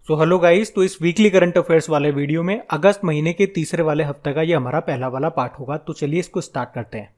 So hello guys, तो इस weekly current affairs वाले वीडियो में अगस्त महीने के तीसरे वाले हफ्ते का ये हमारा पहला वाला पार्ट होगा। तो चलिए इसको स्टार्ट करते हैं।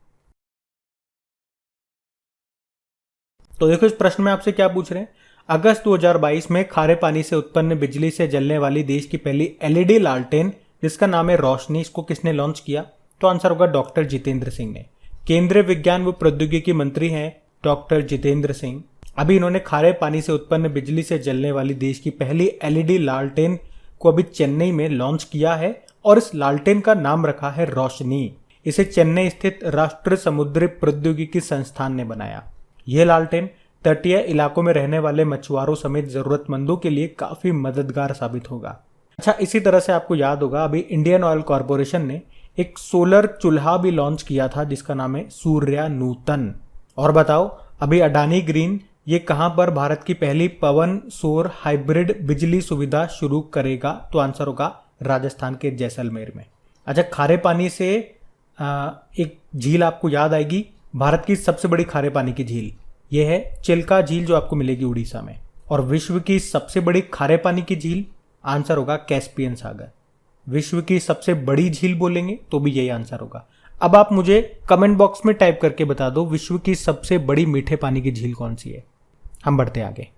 तो देखो, इस प्रश्न में आपसे क्या पूछ रहे हैं। अगस्त 2022 में खारे पानी से उत्पन्न बिजली से जलने वाली देश की पहली एलईडी लालटेन जिसका नाम है रोशनी, इसको किसने लॉन्च किया? तो आंसर होगा डॉक्टर जितेंद्र सिंह ने। केंद्रीय विज्ञान व प्रौद्योगिकी मंत्री हैं डॉक्टर जितेंद्र सिंह। अभी इन्होंने खारे पानी से उत्पन्न बिजली से जलने वाली देश की पहली एलईडी लालटेन को अभी चेन्नई में लॉन्च किया है और इस लालटेन का नाम रखा है रोशनी। इसे चेन्नई स्थित राष्ट्रीय समुद्री प्रौद्योगिकी संस्थान ने बनाया। यह लालटेन तटीय इलाकों में रहने वाले मछुआरों समेत जरूरतमंदों के लिए काफी मददगार साबित होगा। अच्छा, इसी तरह से आपको याद होगा अभी इंडियन ऑयल कॉरपोरेशन ने एक सोलर चूल्हा भी लॉन्च किया था जिसका नाम है सूर्या नूतन। और बताओ, अभी अडानी ग्रीन ये कहां पर भारत की पहली पवन सौर हाइब्रिड बिजली सुविधा शुरू करेगा? तो आंसर होगा राजस्थान के जैसलमेर में। अच्छा, खारे पानी से एक झील आपको याद आएगी, भारत की सबसे बड़ी खारे पानी की झील यह है चिल्का झील जो आपको मिलेगी उड़ीसा में। और विश्व की सबसे बड़ी खारे पानी की झील आंसर होगा कैस्पियन सागर। विश्व की सबसे बड़ी झील बोलेंगे तो भी यही आंसर होगा। अब आप मुझे कमेंट बॉक्स में टाइप करके बता दो विश्व की सबसे बड़ी मीठे पानी की झील कौन सी है। हम बढ़ते आगे।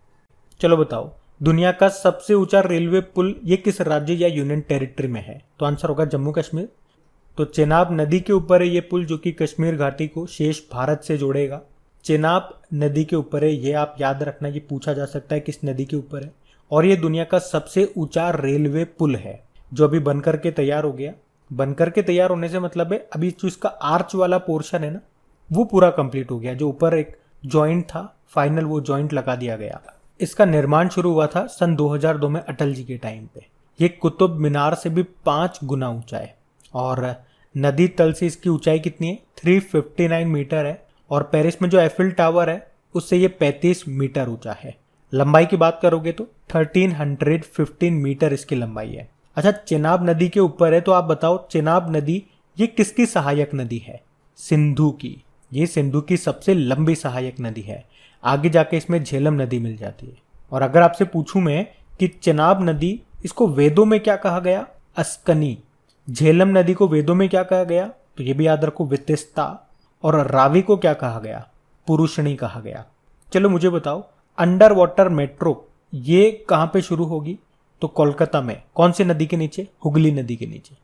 चलो बताओ, दुनिया का सबसे ऊंचा रेलवे पुल ये किस राज्य या यूनियन टेरिटरी में है? तो आंसर होगा जम्मू कश्मीर। तो चेनाब नदी के ऊपर है ये पुल जो कि कश्मीर घाटी को शेष भारत से जोड़ेगा। चेनाब नदी के ऊपर है, ये आप याद रखना, ये पूछा जा सकता है किस नदी के ऊपर है। और ये दुनिया का सबसे ऊंचा रेलवे पुल है जो अभी बनकर के तैयार हो गया। बनकर के तैयार होने से मतलब है अभी जो इसका आर्च वाला पोर्शन है ना, वो पूरा कंप्लीट हो गया। जो ऊपर एक जॉइंट था, फाइनल वो जॉइंट लगा दिया गया। इसका निर्माण शुरू हुआ था सन 2002 में अटल जी के टाइम पे। ये कुतुब मीनार से भी 5 गुना ऊंचा है और नदी तल से इसकी ऊंचाई कितनी है? 359 मीटर है। और पेरिस में जो एफिल टावर है उससे ये 35 मीटर ऊंचा है। लंबाई की बात करोगे तो 1315 मीटर इसकी लंबाई है। अच्छा, चेनाब नदी के ऊपर है तो आप बताओ चेनाब नदी ये किसकी सहायक नदी है? सिंधु की। ये सिंधु की सबसे लंबी सहायक नदी है। आगे जाके इसमें झेलम नदी मिल जाती है। और अगर आपसे पूछूं मैं कि चेनाब नदी इसको वेदों में क्या कहा गया? अस्कनी। झेलम नदी को वेदों में क्या कहा गया? तो ये भी याद रखो, वितिस्ता। और रावी को क्या कहा गया? पुरुषणी कहा गया। चलो मुझे बताओ, अंडर वाटर मेट्रो ये कहां पे शुरू होगी? तो कोलकाता में। कौन सी नदी के नीचे? हुगली नदी के नीचे।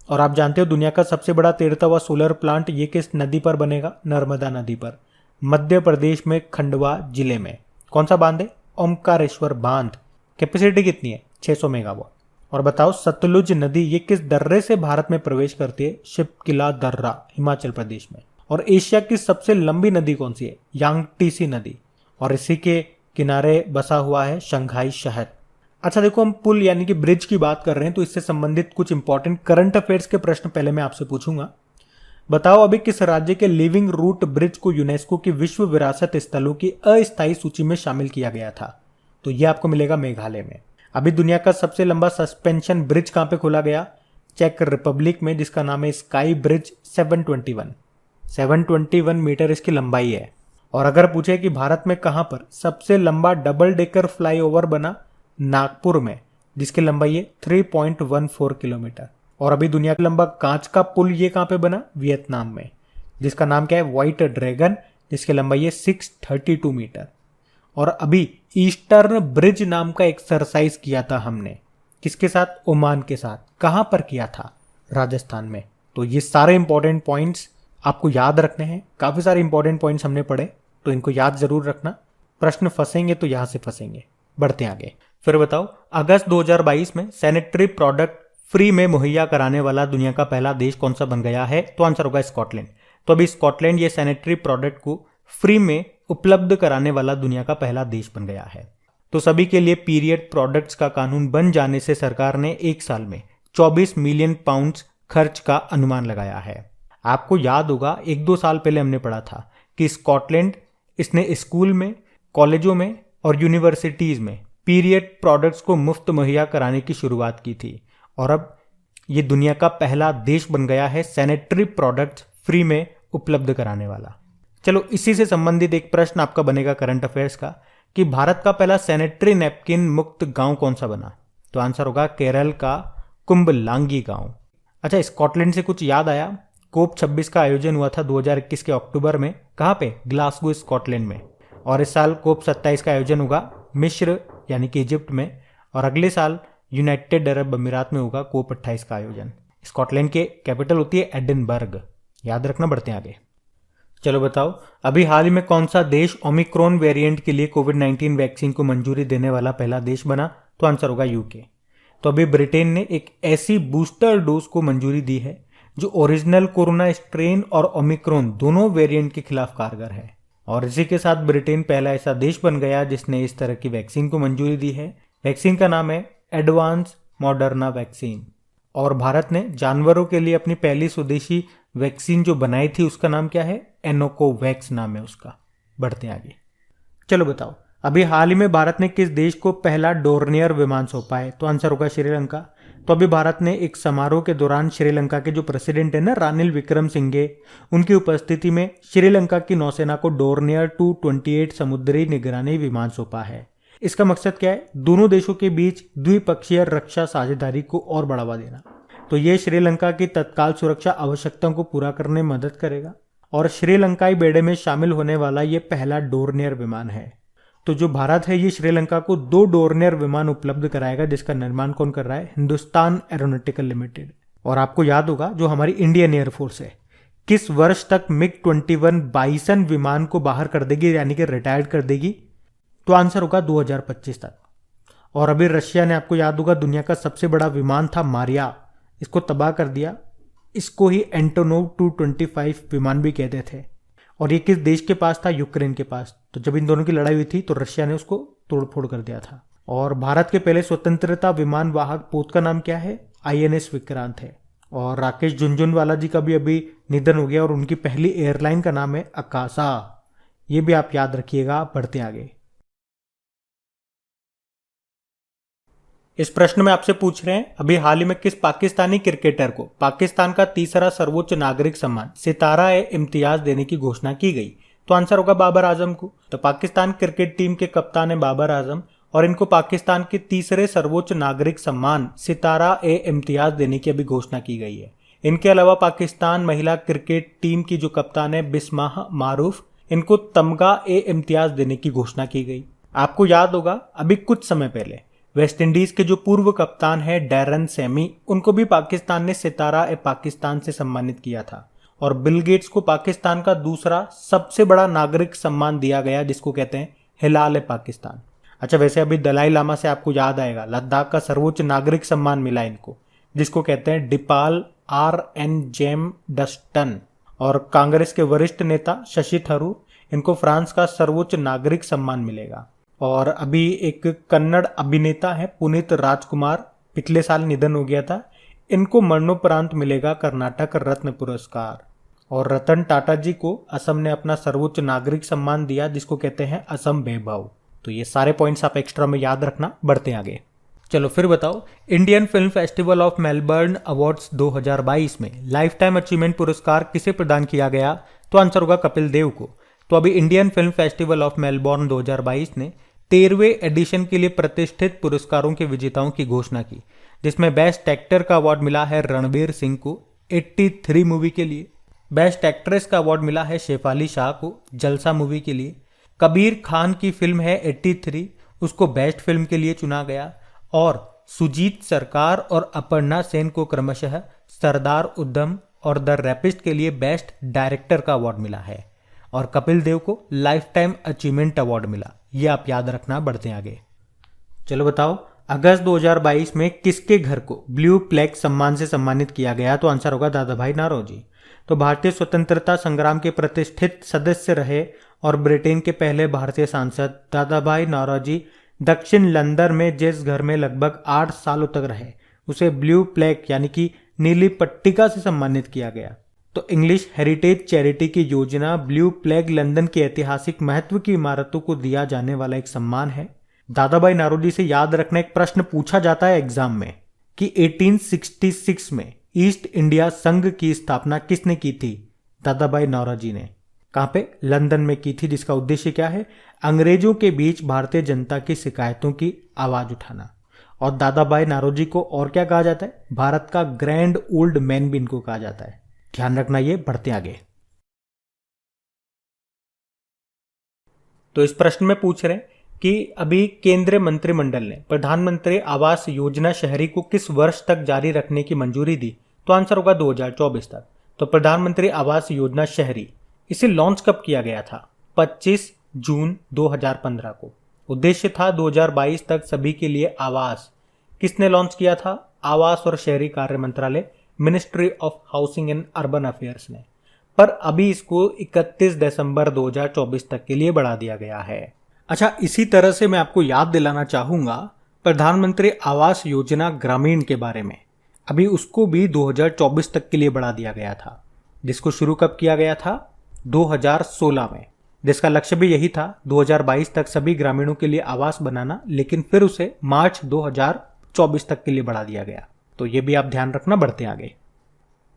और आप जानते हो दुनिया का सबसे बड़ा तैरता हुआ सोलर प्लांट ये किस नदी पर बनेगा? नर्मदा नदी पर, मध्य प्रदेश में खंडवा जिले में। कौन सा बांध है? ओमकारेश्वर बांध। कैपेसिटी कितनी है? 600 मेगावाट। और बताओ, सतलुज नदी ये किस दर्रे से भारत में प्रवेश करती है? शिपकिला दर्रा, हिमाचल प्रदेश में। और एशिया की सबसे लंबी नदी कौन सी है? यांगटीसी नदी। और इसी के किनारे बसा हुआ है शंघाई शहर। अच्छा देखो, हम पुल यानी कि ब्रिज की बात कर रहे हैं तो इससे संबंधित कुछ इंपॉर्टेंट करंट अफेयर्स के प्रश्न पहले मैं आपसे पूछूंगा। बताओ, अभी किस राज्य के लिविंग रूट ब्रिज को यूनेस्को की विश्व विरासत स्थलों की अस्थायी सूची में शामिल किया गया था? तो यह आपको मिलेगा मेघालय में। अभी दुनिया का सबसे लंबा सस्पेंशन ब्रिज कहां पे खोला गया? चेक रिपब्लिक में, जिसका नाम है स्काई ब्रिज 721 मीटर इसकी लंबाई है। और अगर पूछे कि भारत में कहां पर सबसे लंबा डबल डेकर फ्लाईओवर बना? नागपुर में, जिसकी लंबाई है 3.14 किलोमीटर। और अभी दुनिया का लंबा कांच का पुल ये कहां पे बना? वियतनाम में, जिसका नाम क्या है? व्हाइट ड्रैगन, जिसकी लंबाई है 632 मीटर। और अभी ईस्टर्न ब्रिज नाम का एक्सरसाइज किया था हमने, किसके साथ? ओमान के साथ। कहां पर किया था? राजस्थान में। तो ये सारे इंपॉर्टेंट पॉइंट्स आपको याद रखने हैं। काफी सारे इंपॉर्टेंट पॉइंट्स हमने पढ़े तो इनको याद जरूर रखना। प्रश्न फंसेंगे तो यहां से फंसेंगे। बढ़ते आगे। फिर बताओ, अगस्त 2022 में सैनिटरी प्रोडक्ट फ्री में मुहैया कराने वाला दुनिया का पहला देश कौन सा बन गया है? तो आंसर होगा स्कॉटलैंड। तो अभी स्कॉटलैंड ये सैनिटरी प्रोडक्ट को फ्री में उपलब्ध कराने वाला दुनिया का पहला देश बन गया है। तो सभी के लिए पीरियड प्रोडक्ट्स का कानून बन जाने से सरकार ने एक साल में 24 मिलियन पाउंड खर्च का अनुमान लगाया है। आपको याद होगा 1-2 साल पहले हमने पढ़ा था कि स्कॉटलैंड इसने स्कूल में, कॉलेजों में और यूनिवर्सिटीज में पीरियड प्रोडक्ट्स को मुफ्त मुहैया कराने की शुरुआत की थी। और अब ये दुनिया का पहला देश बन गया है सैनिटरी प्रोडक्ट्स फ्री में उपलब्ध कराने वाला। चलो, इसी से संबंधित एक प्रश्न आपका बनेगा करंट अफेयर्स का कि भारत का पहला सैनिटरी नैपकिन मुक्त गांव कौन सा बना? तो आंसर होगा केरल का कुंभलांगी गांव। अच्छा, स्कॉटलैंड से कुछ याद आया। कोप 26 का आयोजन हुआ था 2021 के अक्टूबर में। कहाँ पे? ग्लासगो स्कॉटलैंड में। और इस साल कोप 27 का आयोजन होगा मिस्र यानी कि इजिप्ट में। और अगले साल यूनाइटेड अरब अमीरात में होगा कोप 28 का आयोजन। स्कॉटलैंड के कैपिटल होती है एडिनबर्ग, याद रखना। बढ़ते हैं आगे। चलो बताओ, अभी हाल ही में कौन सा देश ओमिक्रॉन वेरिएंट के लिए कोविड-19 वैक्सीन को मंजूरी देने वाला पहला देश बना? तो आंसर होगा यूके। तो अभी ब्रिटेन ने एक ऐसी बूस्टर डोज को मंजूरी दी है जो ओरिजिनल कोरोना स्ट्रेन और ओमिक्रॉन दोनों वेरिएंट के खिलाफ कारगर है। और इसी के साथ ब्रिटेन पहला ऐसा देश बन गया जिसने इस तरह की वैक्सीन को मंजूरी दी है। वैक्सीन का नाम है एडवांस मॉडर्ना वैक्सीन। और भारत ने जानवरों के लिए अपनी पहली स्वदेशी वैक्सीन जो बनाई थी उसका नाम क्या है? एनोकोवैक्स नाम है उसका। बढ़ते हैं आगे। चलो बताओ, अभी हाल ही में भारत ने किस देश को पहला डोर्नियर विमान सौंपा है? तो आंसर होगा श्रीलंका। तो अभी भारत ने एक समारोह के दौरान श्रीलंका के जो प्रेसिडेंट है ना, रानिल विक्रमसिंघे, उनकी उपस्थिति में श्रीलंका की नौसेना को डोर्नियर 228 समुद्री निगरानी विमान सौंपा है। इसका मकसद क्या है? दोनों देशों के बीच द्विपक्षीय रक्षा साझेदारी को और बढ़ावा देना। तो ये श्रीलंका की तत्काल सुरक्षा आवश्यकताओं को पूरा करने में मदद करेगा। और श्रीलंकाई बेड़े में शामिल होने वाला ये पहला डोर्नियर विमान है। तो जो भारत है ये श्रीलंका को 2 डोर्नियर विमान उपलब्ध कराएगा, जिसका निर्माण कौन कर रहा है? Hindustan aeronautical limited. और आपको याद होगा जो हमारी इंडियन एयरफोर्स है किस वर्ष तक मिग-21 बाइसन विमान को बाहर कर देगी, यानी कि रिटायर्ड कर देगी? तो आंसर होगा 2025 तक। और अभी रशिया ने, आपको याद होगा, दुनिया का सबसे बड़ा विमान था मारिया, इसको तबाह कर दिया। इसको ही एंटोनोव 225 विमान भी कहते थे। और ये किस देश के पास था? यूक्रेन के पास। तो जब इन दोनों की लड़ाई हुई थी तो रशिया ने उसको तोड़फोड़ कर दिया था। और भारत के पहले स्वतंत्रता विमान वाहक पोत का नाम क्या है? INS विक्रांत है। और राकेश झुनझुनवाला जी का भी अभी निधन हो गया और उनकी पहली एयरलाइन का नाम है अकाशा। ये भी आप याद रखिएगा। बढ़ते आगे। इस प्रश्न में आपसे पूछ रहे हैं, अभी हाल ही में किस पाकिस्तानी क्रिकेटर को पाकिस्तान का तीसरा सर्वोच्च नागरिक सम्मान सितारा-ए-इम्तियाज देने की घोषणा की गई? तो आंसर होगा बाबर आजम को। तो पाकिस्तान क्रिकेट टीम के कप्तान है बाबर आजम और इनको पाकिस्तान के तीसरे सर्वोच्च नागरिक सम्मान सितारा-ए-इम्तियाज देने की अभी घोषणा की गई है। इनके अलावा पाकिस्तान महिला क्रिकेट टीम की जो कप्तान है बिस्माह मारूफ, इनको तमगा-ए-इम्तियाज देने की घोषणा की गई। आपको याद होगा अभी कुछ समय पहले वेस्ट इंडीज के जो पूर्व कप्तान है डैरन सैमी, उनको भी पाकिस्तान ने सितारा-ए-पाकिस्तान से सम्मानित किया था। और बिल गेट्स को पाकिस्तान का दूसरा सबसे बड़ा नागरिक सम्मान दिया गया जिसको कहते हैं हिलाल-ए-पाकिस्तान। अच्छा, वैसे अभी दलाई लामा से आपको याद आएगा लद्दाख का सर्वोच्च नागरिक सम्मान मिला इनको, जिसको कहते हैं डिपाल RN जेम डस्टन। और कांग्रेस के वरिष्ठ नेता शशि थरूर, इनको फ्रांस का सर्वोच्च नागरिक सम्मान मिलेगा। और अभी एक कन्नड़ अभिनेता है पुनीत राजकुमार, पिछले साल निधन हो गया था, इनको मरणोपरांत मिलेगा कर्नाटक रत्न पुरस्कार। और रतन टाटा जी को असम ने अपना सर्वोच्च नागरिक सम्मान दिया जिसको कहते हैं असम वैभव। तो ये सारे पॉइंट्स आप एक्स्ट्रा में याद रखना। बढ़ते हैं आगे। चलो फिर बताओ, Indian film festival of Melbourne awards 2022 में लाइफ टाइम अचीवमेंट पुरस्कार किसे प्रदान किया गया? तो आंसर होगा कपिल देव को। तो अभी Indian film festival of Melbourne 2022 ने 13वें एडिशन के लिए प्रतिष्ठित पुरस्कारों के विजेताओं की घोषणा की, जिसमें बेस्ट एक्टर का अवार्ड मिला है रणवीर सिंह को 83 मूवी के लिए। बेस्ट एक्ट्रेस का अवार्ड मिला है शेफाली शाह को जलसा मूवी के लिए। कबीर खान की फिल्म है 83, उसको बेस्ट फिल्म के लिए चुना गया। और सुजीत सरकार और अपर्णा सेन को क्रमशः सरदार उधम और द रैपिस्ट के लिए बेस्ट डायरेक्टर का अवार्ड मिला है। और कपिल देव को लाइफ टाइम अचीवमेंट अवार्ड मिला। ये आप याद रखना। बढ़ते हैं आगे। चलो बताओ, अगस्त 2022 में किसके घर को ब्लू प्लेग सम्मान से सम्मानित किया गया? तो आंसर होगा दादा भाई नौरोजी। तो भारतीय स्वतंत्रता संग्राम के प्रतिष्ठित सदस्य रहे और ब्रिटेन के पहले भारतीय सांसद दादा भाई नौरोजी दक्षिण लंदन में जिस घर में लगभग 8 सालों तक रहे उसे ब्लू प्लेग यानी कि नीली पट्टिका से सम्मानित किया गया। तो इंग्लिश हेरिटेज चैरिटी की योजना ब्लू प्लेग लंदन की ऐतिहासिक महत्व की इमारतों को दिया जाने वाला एक सम्मान है। दादा भाई नौरोजी से याद रखना, एक प्रश्न पूछा जाता है एग्जाम में कि 1866 में ईस्ट इंडिया संघ की स्थापना किसने की थी? दादा भाई नौरोजी ने। कहां पे? लंदन में की थी, जिसका उद्देश्य क्या है? अंग्रेजों के बीच भारतीय जनता की शिकायतों की आवाज उठाना। और दादा भाई नारोजी को और क्या कहा जाता है? भारत का ग्रैंड ओल्ड मैन भी इनको कहा जाता है। ध्यान रखना ये। बढ़ते आगे। तो इस प्रश्न में पूछ रहे हैं कि अभी केंद्रीय मंत्रिमंडल ने प्रधानमंत्री आवास योजना शहरी को किस वर्ष तक जारी रखने की मंजूरी दी? तो आंसर होगा 2024 तक। तो प्रधानमंत्री आवास योजना शहरी, इसे लॉन्च कब किया गया था? 25 जून 2015 को। उद्देश्य था 2022 तक सभी के लिए आवास। किसने लॉन्च किया था? आवास और शहरी कार्य मंत्रालय, ministry of housing and urban affairs ने। पर अभी इसको 31 दिसंबर 2024 तक के लिए बढ़ा दिया गया है। अच्छा, इसी तरह से मैं आपको याद दिलाना चाहूंगा प्रधानमंत्री आवास योजना ग्रामीण के बारे में। अभी उसको भी 2024 तक के लिए बढ़ा दिया गया था, जिसको शुरू कब किया गया था? 2016 में, जिसका लक्ष्य भी यही था 2022 तक सभी ग्रामीणों के लिए आवास बनाना, लेकिन फिर उसे मार्च 2024 तक के लिए बढ़ा दिया गया। तो ये भी आप ध्यान रखना। बढ़ते आगे।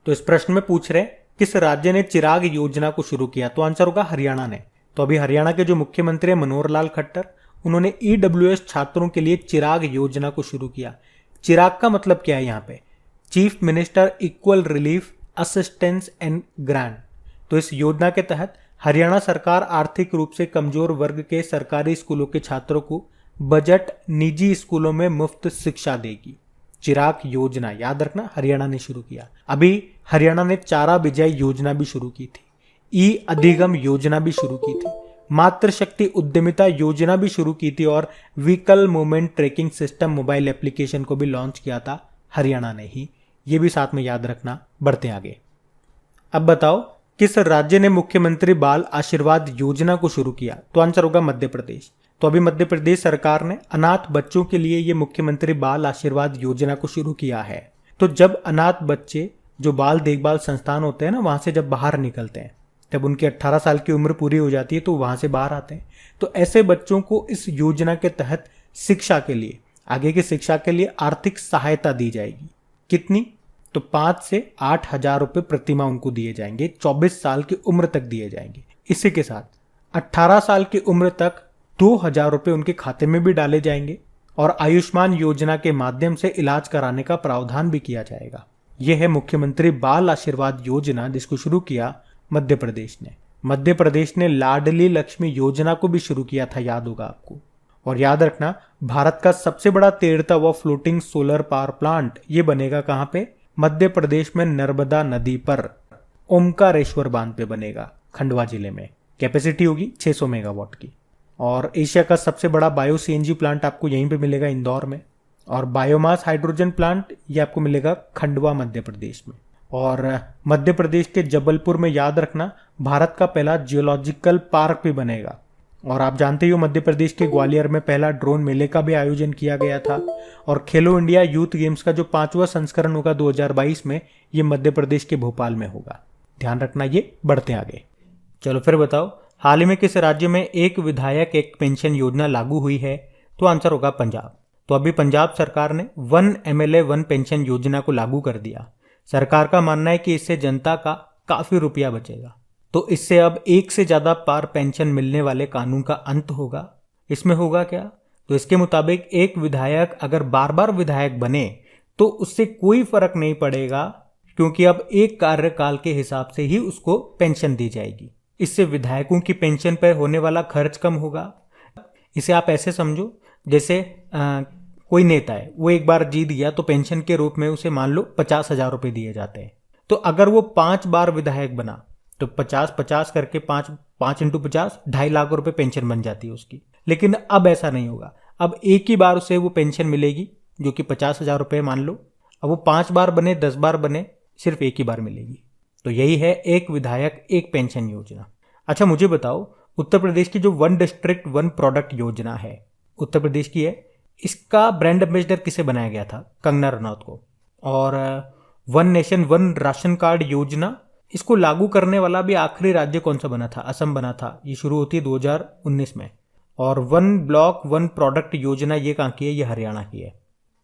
तो इस प्रश्न में पूछ रहे किस राज्य ने चिराग योजना को शुरू किया? तो आंसर होगा हरियाणा ने। तो अभी हरियाणा के जो मुख्यमंत्री हैं मनोहर लाल खट्टर, उन्होंने ईडब्ल्यूएस छात्रों के लिए चिराग योजना को शुरू किया। चिराग का मतलब क्या है यहाँ पे? Chief minister equal relief assistance and grant. तो इस योजना के तहत हरियाणा सरकार आर्थिक रूप से कमजोर वर्ग के सरकारी स्कूलों के छात्रों को बजट निजी स्कूलों में मुफ्त शिक्षा देगी। चिराग योजना याद रखना, हरियाणा ने शुरू किया। अभी हरियाणा ने चारा विजय योजना भी शुरू की थी, ई अधिगम योजना भी शुरू की थी, मातृशक्ति उद्यमिता योजना भी शुरू की थी और vehicle movement tracking system mobile application को भी लॉन्च किया था हरियाणा ने ही। ये भी साथ में याद रखना। बढ़ते आगे। अब बताओ किस राज्य ने मुख्यमंत्री बाल आशीर्वाद योजना को शुरू किया? तो आंसर होगा मध्य प्रदेश। तो अभी मध्य प्रदेश सरकार ने अनाथ बच्चों के लिए ये मुख्यमंत्री बाल आशीर्वाद योजना को शुरू किया है। तो जब अनाथ बच्चे जो बाल देखभाल संस्थान होते हैं ना, वहां से जब बाहर निकलते हैं, जब उनकी 18 साल की उम्र पूरी हो जाती है तो वहां से बाहर आते हैं, तो ऐसे बच्चों को इस योजना के तहत शिक्षा के लिए, आगे की शिक्षा के लिए आर्थिक सहायता दी जाएगी। कितनी? तो 5 से 8 हजार रुपए प्रतिमाह उनको दिए जाएंगे, 24 साल की उम्र तक दिए जाएंगे। इसी के साथ 18 साल की उम्र तक 2,000 रुपए उनके खाते में भी डाले जाएंगे और आयुष्मान योजना के माध्यम से इलाज कराने का प्रावधान भी किया जाएगा। यह है मुख्यमंत्री बाल आशीर्वाद योजना, जिसको शुरू किया मध्य प्रदेश ने। मध्य प्रदेश ने लाडली लक्ष्मी योजना को भी शुरू किया था, याद होगा आपको। और याद रखना, भारत का सबसे बड़ा तैरता हुआ फ्लोटिंग सोलर पावर प्लांट ये बनेगा कहां पे? मध्य प्रदेश में नर्मदा नदी पर ओमकारेश्वर बांध पे बनेगा, खंडवा जिले में। कैपेसिटी होगी 600 मेगावाट की। और एशिया का सबसे बड़ा बायो सीएनजी प्लांट आपको यहीं पे मिलेगा, इंदौर में। और बायोमास हाइड्रोजन प्लांट ये आपको मिलेगा खंडवा मध्य प्रदेश में। और मध्य प्रदेश के जबलपुर में याद रखना भारत का पहला जियोलॉजिकल पार्क भी बनेगा। और आप जानते ही हो मध्य प्रदेश के ग्वालियर में पहला ड्रोन मेले का भी आयोजन किया गया था। और खेलो इंडिया यूथ गेम्स का जो 5वां संस्करण होगा 2022 में, ये मध्य प्रदेश के भोपाल में होगा। ध्यान रखना ये। बढ़ते आगे। चलो फिर बताओ, हाल ही में किस राज्य में एक विधायक एक पेंशन योजना लागू हुई है? तो आंसर होगा पंजाब। तो अभी पंजाब सरकार ने 1 MLA 1 पेंशन योजना को लागू कर दिया। सरकार का मानना है कि इससे जनता का काफी रुपया बचेगा। तो इससे अब एक से ज्यादा पार पेंशन मिलने वाले कानून का अंत होगा। इसमें होगा क्या? तो इसके मुताबिक एक विधायक अगर बार बार विधायक बने तो उससे कोई फर्क नहीं पड़ेगा, क्योंकि अब एक कार्यकाल के हिसाब से ही उसको पेंशन दी जाएगी। इससे विधायकों की पेंशन पर होने वाला खर्च कम होगा। इसे आप ऐसे समझो, जैसे कोई नेता है, वो एक बार जीत गया तो पेंशन के रूप में उसे मान लो 50,000 रुपए दिए जाते हैं। तो अगर वो 5 बार विधायक बना तो 50-50 करके 5 × 50 2.5 लाख रुपए पेंशन बन जाती है उसकी। लेकिन अब ऐसा नहीं होगा। अब एक ही बार उसे वो पेंशन मिलेगी, जो कि 50,000 रुपए मान लो। अब वो 5 बार बने 10 बार बने, सिर्फ एक ही बार मिलेगी। तो यही है एक विधायक एक पेंशन योजना। अच्छा मुझे बताओ, उत्तर प्रदेश की जो 1 डिस्ट्रिक्ट 1 प्रोडक्ट योजना है, उत्तर प्रदेश की है, इसका ब्रांड एम्बेसडर किसे बनाया गया था? कंगना रनौत को। और 1 नेशन 1 राशन कार्ड योजना, इसको लागू करने वाला भी आखिरी राज्य कौन सा बना था? असम बना था। ये शुरू होती है 2019 में। और 1 ब्लॉक 1 प्रोडक्ट योजना ये कहाँ की है? ये हरियाणा की है।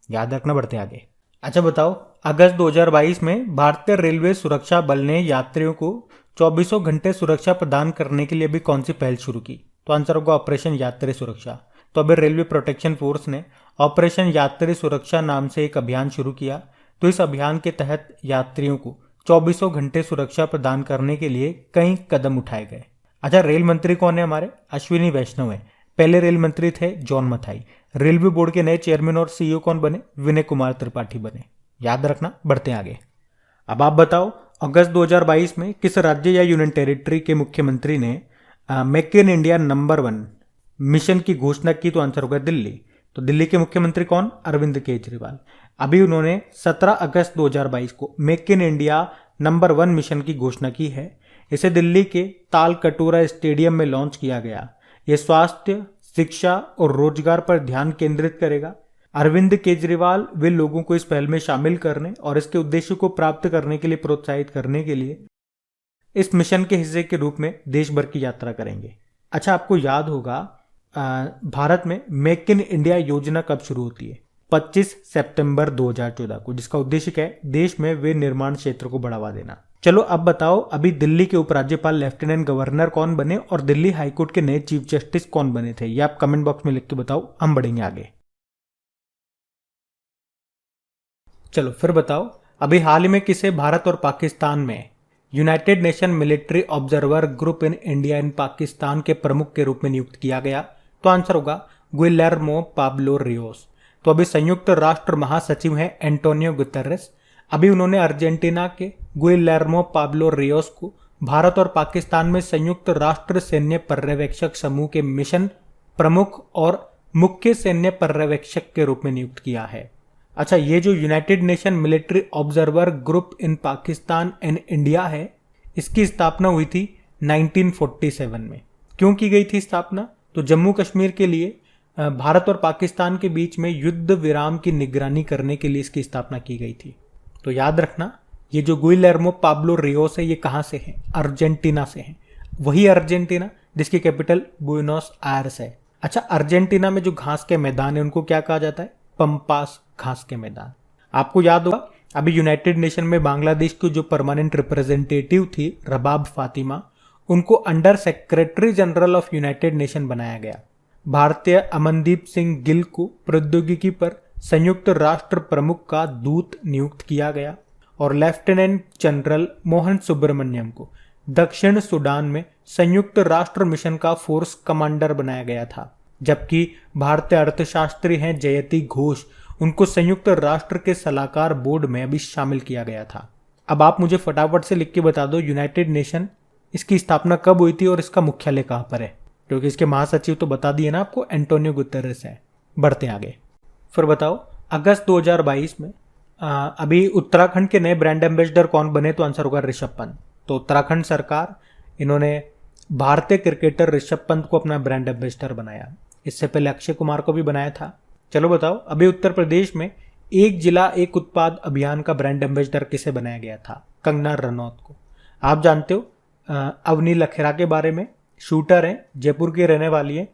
याद रखना। बढ़ते आगे। अच्छा बताओ, अगस्त 2022 में भारतीय रेलवे सुरक्षा बल ने यात्रियों को 24 घंटे सुरक्षा प्रदान करने के लिए भी कौन सी पहल शुरू की? तो आंसर होगा ऑपरेशन यात्री सुरक्षा। तो अभी रेलवे प्रोटेक्शन फोर्स ने ऑपरेशन यात्री सुरक्षा नाम से एक अभियान शुरू किया। तो इस अभियान के तहत यात्रियों को 24 घंटे सुरक्षा प्रदान करने के लिए कई कदम उठाए गए। अच्छा, रेल मंत्री कौन है हमारे? अश्विनी वैष्णव है। पहले रेल मंत्री थे जॉन मथाई। रेलवे बोर्ड के नए चेयरमैन और सीईओ कौन बने? विनय कुमार त्रिपाठी बने। याद रखना, बढ़ते आगे। अब आप बताओ, अगस्त 2022 में किस राज्य या यूनियन टेरिटरी के मुख्यमंत्री ने make in India number 1 mission की घोषणा की? तो आंसर होगा दिल्ली। तो दिल्ली के मुख्यमंत्री कौन? अरविंद केजरीवाल। अभी उन्होंने 17 अगस्त 2022 को make in India number 1 mission की घोषणा की है। इसे दिल्ली के तालकटोरा स्टेडियम में लॉन्च किया गया। यह स्वास्थ्य, शिक्षा और रोजगार पर ध्यान केंद्रित करेगा। अरविंद केजरीवाल वे लोगों को इस पहल में शामिल करने और इसके उद्देश्य को प्राप्त करने के लिए प्रोत्साहित करने के लिए इस मिशन के हिस्से के रूप में देश भर की यात्रा करेंगे। अच्छा, आपको याद होगा भारत में मेक इन इंडिया योजना कब शुरू होती है? 25 सितंबर 2014 को, जिसका उद्देश्य क्या है? देश में वे निर्माण क्षेत्र को बढ़ावा देना। चलो अब बताओ, अभी दिल्ली के उपराज्यपाल लेफ्टिनेंट गवर्नर कौन बने और दिल्ली हाईकोर्ट के नए चीफ जस्टिस कौन बने थे? ये आप कमेंट बॉक्स में लिख के बताओ, हम बढ़ेंगे आगे। चलो फिर बताओ, अभी हाल ही में किसे भारत और पाकिस्तान में United nation military observer group in India in Pakistan के प्रमुख के रूप में नियुक्त किया गया? तो आंसर होगा गुइलेर्मो पाब्लो रियोस। तो अभी संयुक्त राष्ट्र महासचिव हैं एंटोनियो गुतेरेस। अभी उन्होंने अर्जेंटीना के गुइलेर्मो पाब्लो रियोस को भारत और पाकिस्तान में संयुक्त राष्ट्र सैन्य पर्यवेक्षक समूह के मिशन प्रमुख और मुख्य सैन्य पर्यवेक्षक के रूप में नियुक्त किया है। अच्छा, ये जो United nation military observer group in Pakistan and India है, इसकी स्थापना हुई थी 1947 में। क्यों की गई थी स्थापना? तो जम्मू कश्मीर के लिए भारत और पाकिस्तान के बीच में युद्ध विराम की निगरानी करने के लिए इसकी स्थापना की गई थी। तो याद रखना, ये जो गुइलेर्मो पाब्लो रियोस है, ये कहाँ से है? अर्जेंटीना से है। वही अर्जेंटीना जिसकी कैपिटल बुएनोस आयर्स है। अच्छा, अर्जेंटीना में जो घास के मैदान है उनको क्या कहा जाता है? पंपास घास के मैदान। आपको याद होगा, अभी यूनाइटेड नेशन में बांग्लादेश की जो परमानेंट रिप्रेजेंटेटिव थी रबाब फातिमा, उनको under secretary general of United nation बनाया गया। भारतीय अमनदीप सिंह गिल को प्रौद्योगिकी पर संयुक्त राष्ट्र प्रमुख का दूत नियुक्त किया गया और लेफ्टिनेंट जनरल मोहन सुब्रमण्यम को दक्षिण सूडान में संयुक्त राष्ट्र मिशन का फोर्स कमांडर बनाया गया था। जबकि भारतीय अर्थशास्त्री हैं जयति घोष, उनको संयुक्त राष्ट्र के सलाहकार बोर्ड में अभी शामिल किया गया था। अब आप मुझे फटाफट से लिख के बता दो, यूनाइटेड नेशन इसकी स्थापना कब हुई थी और इसका मुख्यालय कहाँ पर है? क्योंकि इसके महासचिव तो बता दिए ना आपको, एंटोनियो गुतेरेस है। बढ़ते आगे। फिर बताओ, अगस्त 2022 में अभी उत्तराखंड के नए ब्रांड एम्बेसडर कौन बने? तो आंसर होगा ऋषभ पंत। तो उत्तराखंड सरकार, इन्होंने भारतीय क्रिकेटर ऋषभ पंत को अपना ब्रांड एम्बेसडर बनाया। इससे पहले अक्षय कुमार को भी बनाया था। चलो बताओ, अभी उत्तर प्रदेश में एक जिला एक उत्पाद अभियान का ब्रांड एम्बेसडर किसे बनाया गया था? कंगना रनौत को। आप जानते हो अवनी लखेरा के बारे में, शूटर हैं, जयपुर की रहने वाली है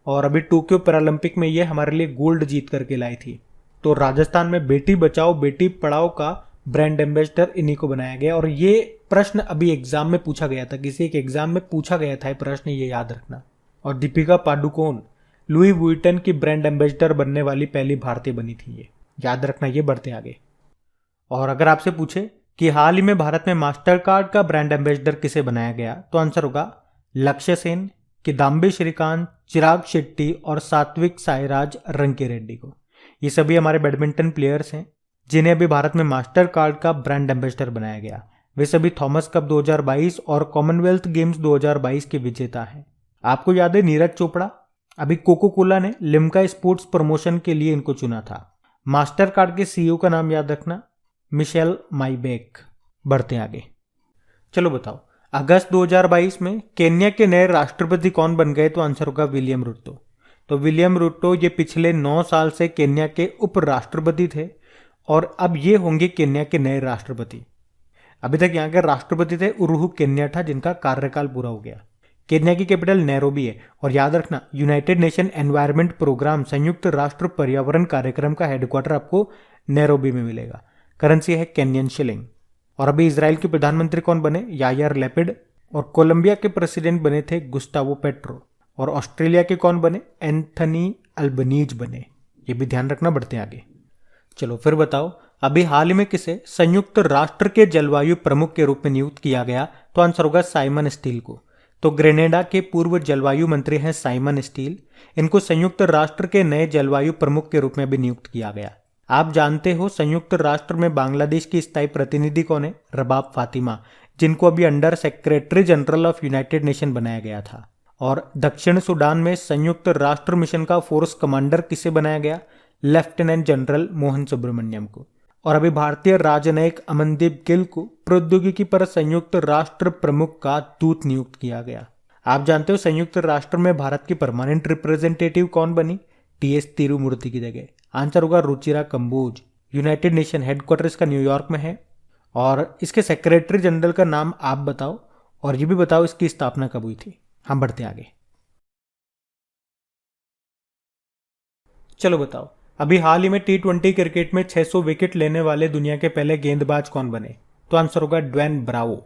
और अभी टोक्यो पैरालंपिक में ये हमारे लिए गोल्ड जीत करके लाई थी। तो राजस्थान में बेटी बचाओ बेटी पढ़ाओ का ब्रांड एम्बेसडर इन्हीं को बनाया गया। और ये प्रश्न अभी एग्जाम में पूछा गया था, किसी एक एग्जाम में पूछा गया था ये प्रश्न, ये याद रखना। और दीपिका पादुकोण लुई वुइटन की ब्रांड एम्बेसडर बनने वाली पहली भारतीय बनी थी, ये याद रखना। ये बढ़ते आगे। और अगर आपसे पूछे कि हाल ही में भारत में मास्टर कार्ड का ब्रांड एम्बेसडर किसे बनाया गया, तो आंसर होगा लक्ष्य सेन, किदाम्बी श्रीकांत, चिराग शेट्टी और सात्विक साईराज रंकीरेड्डी को। ये सभी हमारे बैडमिंटन प्लेयर्स हैं जिन्हें अभी भारत में मास्टर कार्ड का ब्रांड एम्बेसडर बनाया गया। वे सभी थॉमस कप 2022 और कॉमनवेल्थ गेम्स 2022 के विजेता हैं। आपको याद है नीरज चोपड़ा, अभी कोको कोला ने लिम्का स्पोर्ट्स प्रमोशन के लिए इनको चुना था। मास्टर कार्ड के सीईओ का नाम याद रखना, मिशेल माइबेक। बढ़ते आगे। चलो बताओ, अगस्त 2022 में केन्या के नए राष्ट्रपति कौन बन गए? तो आंसर होगा विलियम रूटो। तो विलियम रूटो ये पिछले 9 साल से केन्या के उपराष्ट्रपति थे और अब ये होंगे केन्या के नए राष्ट्रपति। अभी तक यहाँ के राष्ट्रपति थे उरुहु केन्याटा, जिनका कार्यकाल पूरा हो गया। केन्या की कैपिटल नैरोबी है। और याद रखना, यूनाइटेड नेशन एनवायरनमेंट प्रोग्राम, संयुक्त राष्ट्र पर्यावरण कार्यक्रम का हेडक्वार्टर आपको नैरोबी में मिलेगा। करेंसी है केन्यन शिलिंग। और अभी इजराइल के प्रधानमंत्री कौन बने? Yair Lapid. और कोलंबिया के प्रेसिडेंट बने थे गुस्टावो पेट्रो। और ऑस्ट्रेलिया के कौन बने? एंथनी अल्बनीज बने। ये भी ध्यान रखना, बढ़ते हैं आगे। चलो फिर बताओ, अभी हाल ही में किसे संयुक्त राष्ट्र के जलवायु प्रमुख के रूप में नियुक्त किया गया? तो आंसर होगा साइमन स्टील को। तो ग्रेनेडा के पूर्व जलवायु मंत्री हैं साइमन स्टील। इनको संयुक्त राष्ट्र के नए जलवायु प्रमुख के रूप में भी नियुक्त किया गया। आप जानते हो संयुक्त राष्ट्र में बांग्लादेश की स्थायी प्रतिनिधि कौन है? रबाब फातिमा, जिनको अभी under secretary general of United nation बनाया गया था। और दक्षिण सूडान में संयुक्त राष्ट्र मिशन का फोर्स कमांडर किसे बनाया गया? लेफ्टिनेंट जनरल मोहन सुब्रमण्यम को। और अभी भारतीय राजनयिक अमनदीप गिल को प्रौद्योगिकी पर संयुक्त राष्ट्र प्रमुख का दूत नियुक्त किया गया। आप जानते हो संयुक्त राष्ट्र में भारत की परमानेंट रिप्रेजेंटेटिव कौन बनी? टीएस तिरुमूर्ति की जगह। आंसर होगा Ruchira Kamboj. United Nation headquarter इसका न्यूयॉर्क में है। और इसके सेक्रेटरी जनरल का नाम आप बताओ, और ये भी बताओ इसकी स्थापना कब हुई थी। हम बढ़ते आगे। चलो बताओ, अभी हाल ही में T20 क्रिकेट में 600 विकेट लेने वाले दुनिया के पहले गेंदबाज कौन बने? तो आंसर होगा ड्वेन ब्रावो।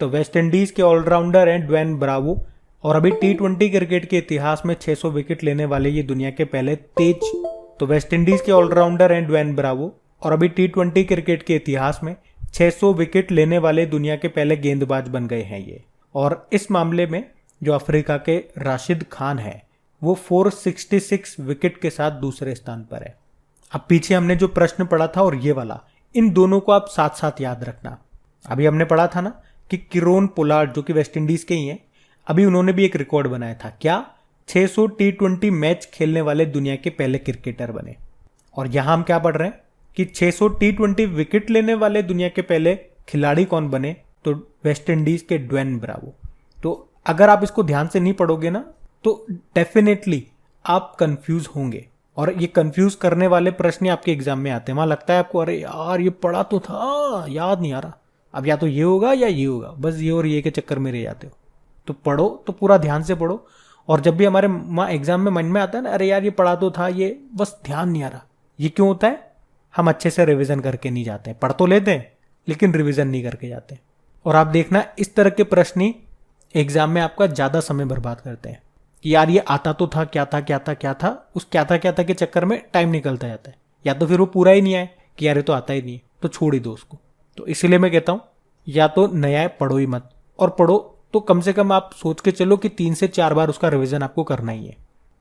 तो वेस्ट इंडीज के ऑलराउंडर हैं ड्वेन ब्रावो। और अभी T20 क्रिकेट के इतिहास में 600 विकेट लेने वाले ये दुनिया के पहले तेज, तो वेस्ट इंडीज के ऑलराउंडर हैं ड्वेन ब्रावो। और अभी T20 क्रिकेट के इतिहास में 600 विकेट लेने वाले दुनिया के पहले गेंदबाज बन गए हैं ये। और इस मामले में जो अफ्रीका के राशिद खान है वो 466 विकेट के साथ दूसरे स्थान पर है। अब पीछे हमने जो प्रश्न पढ़ा था और ये वाला, इन दोनों को आप साथ साथ याद रखना। अभी हमने पढ़ा था ना कि किरोन पोलार्ड जो कि वेस्ट इंडीज के ही हैं, अभी उन्होंने भी एक रिकॉर्ड बनाया था। क्या? 600 T20 मैच खेलने वाले दुनिया के पहले क्रिकेटर बने। और यहां हम क्या पढ़ रहे हैं कि 600 T20 विकेट लेने वाले दुनिया के पहले खिलाड़ी कौन बने? तो वेस्ट इंडीज के ड्वेन ब्रावो। तो अगर आप इसको ध्यान से नहीं पढ़ोगे ना तो डेफिनेटली आप कंफ्यूज होंगे। और ये कंफ्यूज करने वाले प्रश्न आपके एग्जाम में आते हैं। वहां लगता है आपको अरे यार ये पढ़ा तो था, याद नहीं आ रहा, अब या तो ये होगा या ये होगा, बस ये और ये के चक्कर में रह जाते हो। तो पढ़ो तो पूरा ध्यान से पढ़ो। और जब भी हमारे वहाँ एग्जाम में मन में आता है ना अरे यार ये पढ़ा तो था, ये बस ध्यान नहीं आ रहा, ये क्यों होता है? हम अच्छे से रिवीजन करके नहीं जाते। पढ़ तो लेते हैं लेकिन रिवीजन नहीं करके जाते। और आप देखना इस तरह के प्रश्न ही एग्जाम में आपका ज्यादा समय बर्बाद करते हैं कि यार ये आता तो था, क्या था क्या था क्या था, उस क्या था के चक्कर में टाइम निकलता जाता है। या तो फिर वो पूरा ही नहीं आए कि यार ये तो आता ही नहीं है, तो छोड़ ही दो उसको। तो इसीलिए मैं कहता हूँ या तो नया है पढ़ो ही मत, और पढ़ो तो कम से कम आप सोच के चलो कि 3 से 4 बार उसका रिवीजन आपको करना ही है,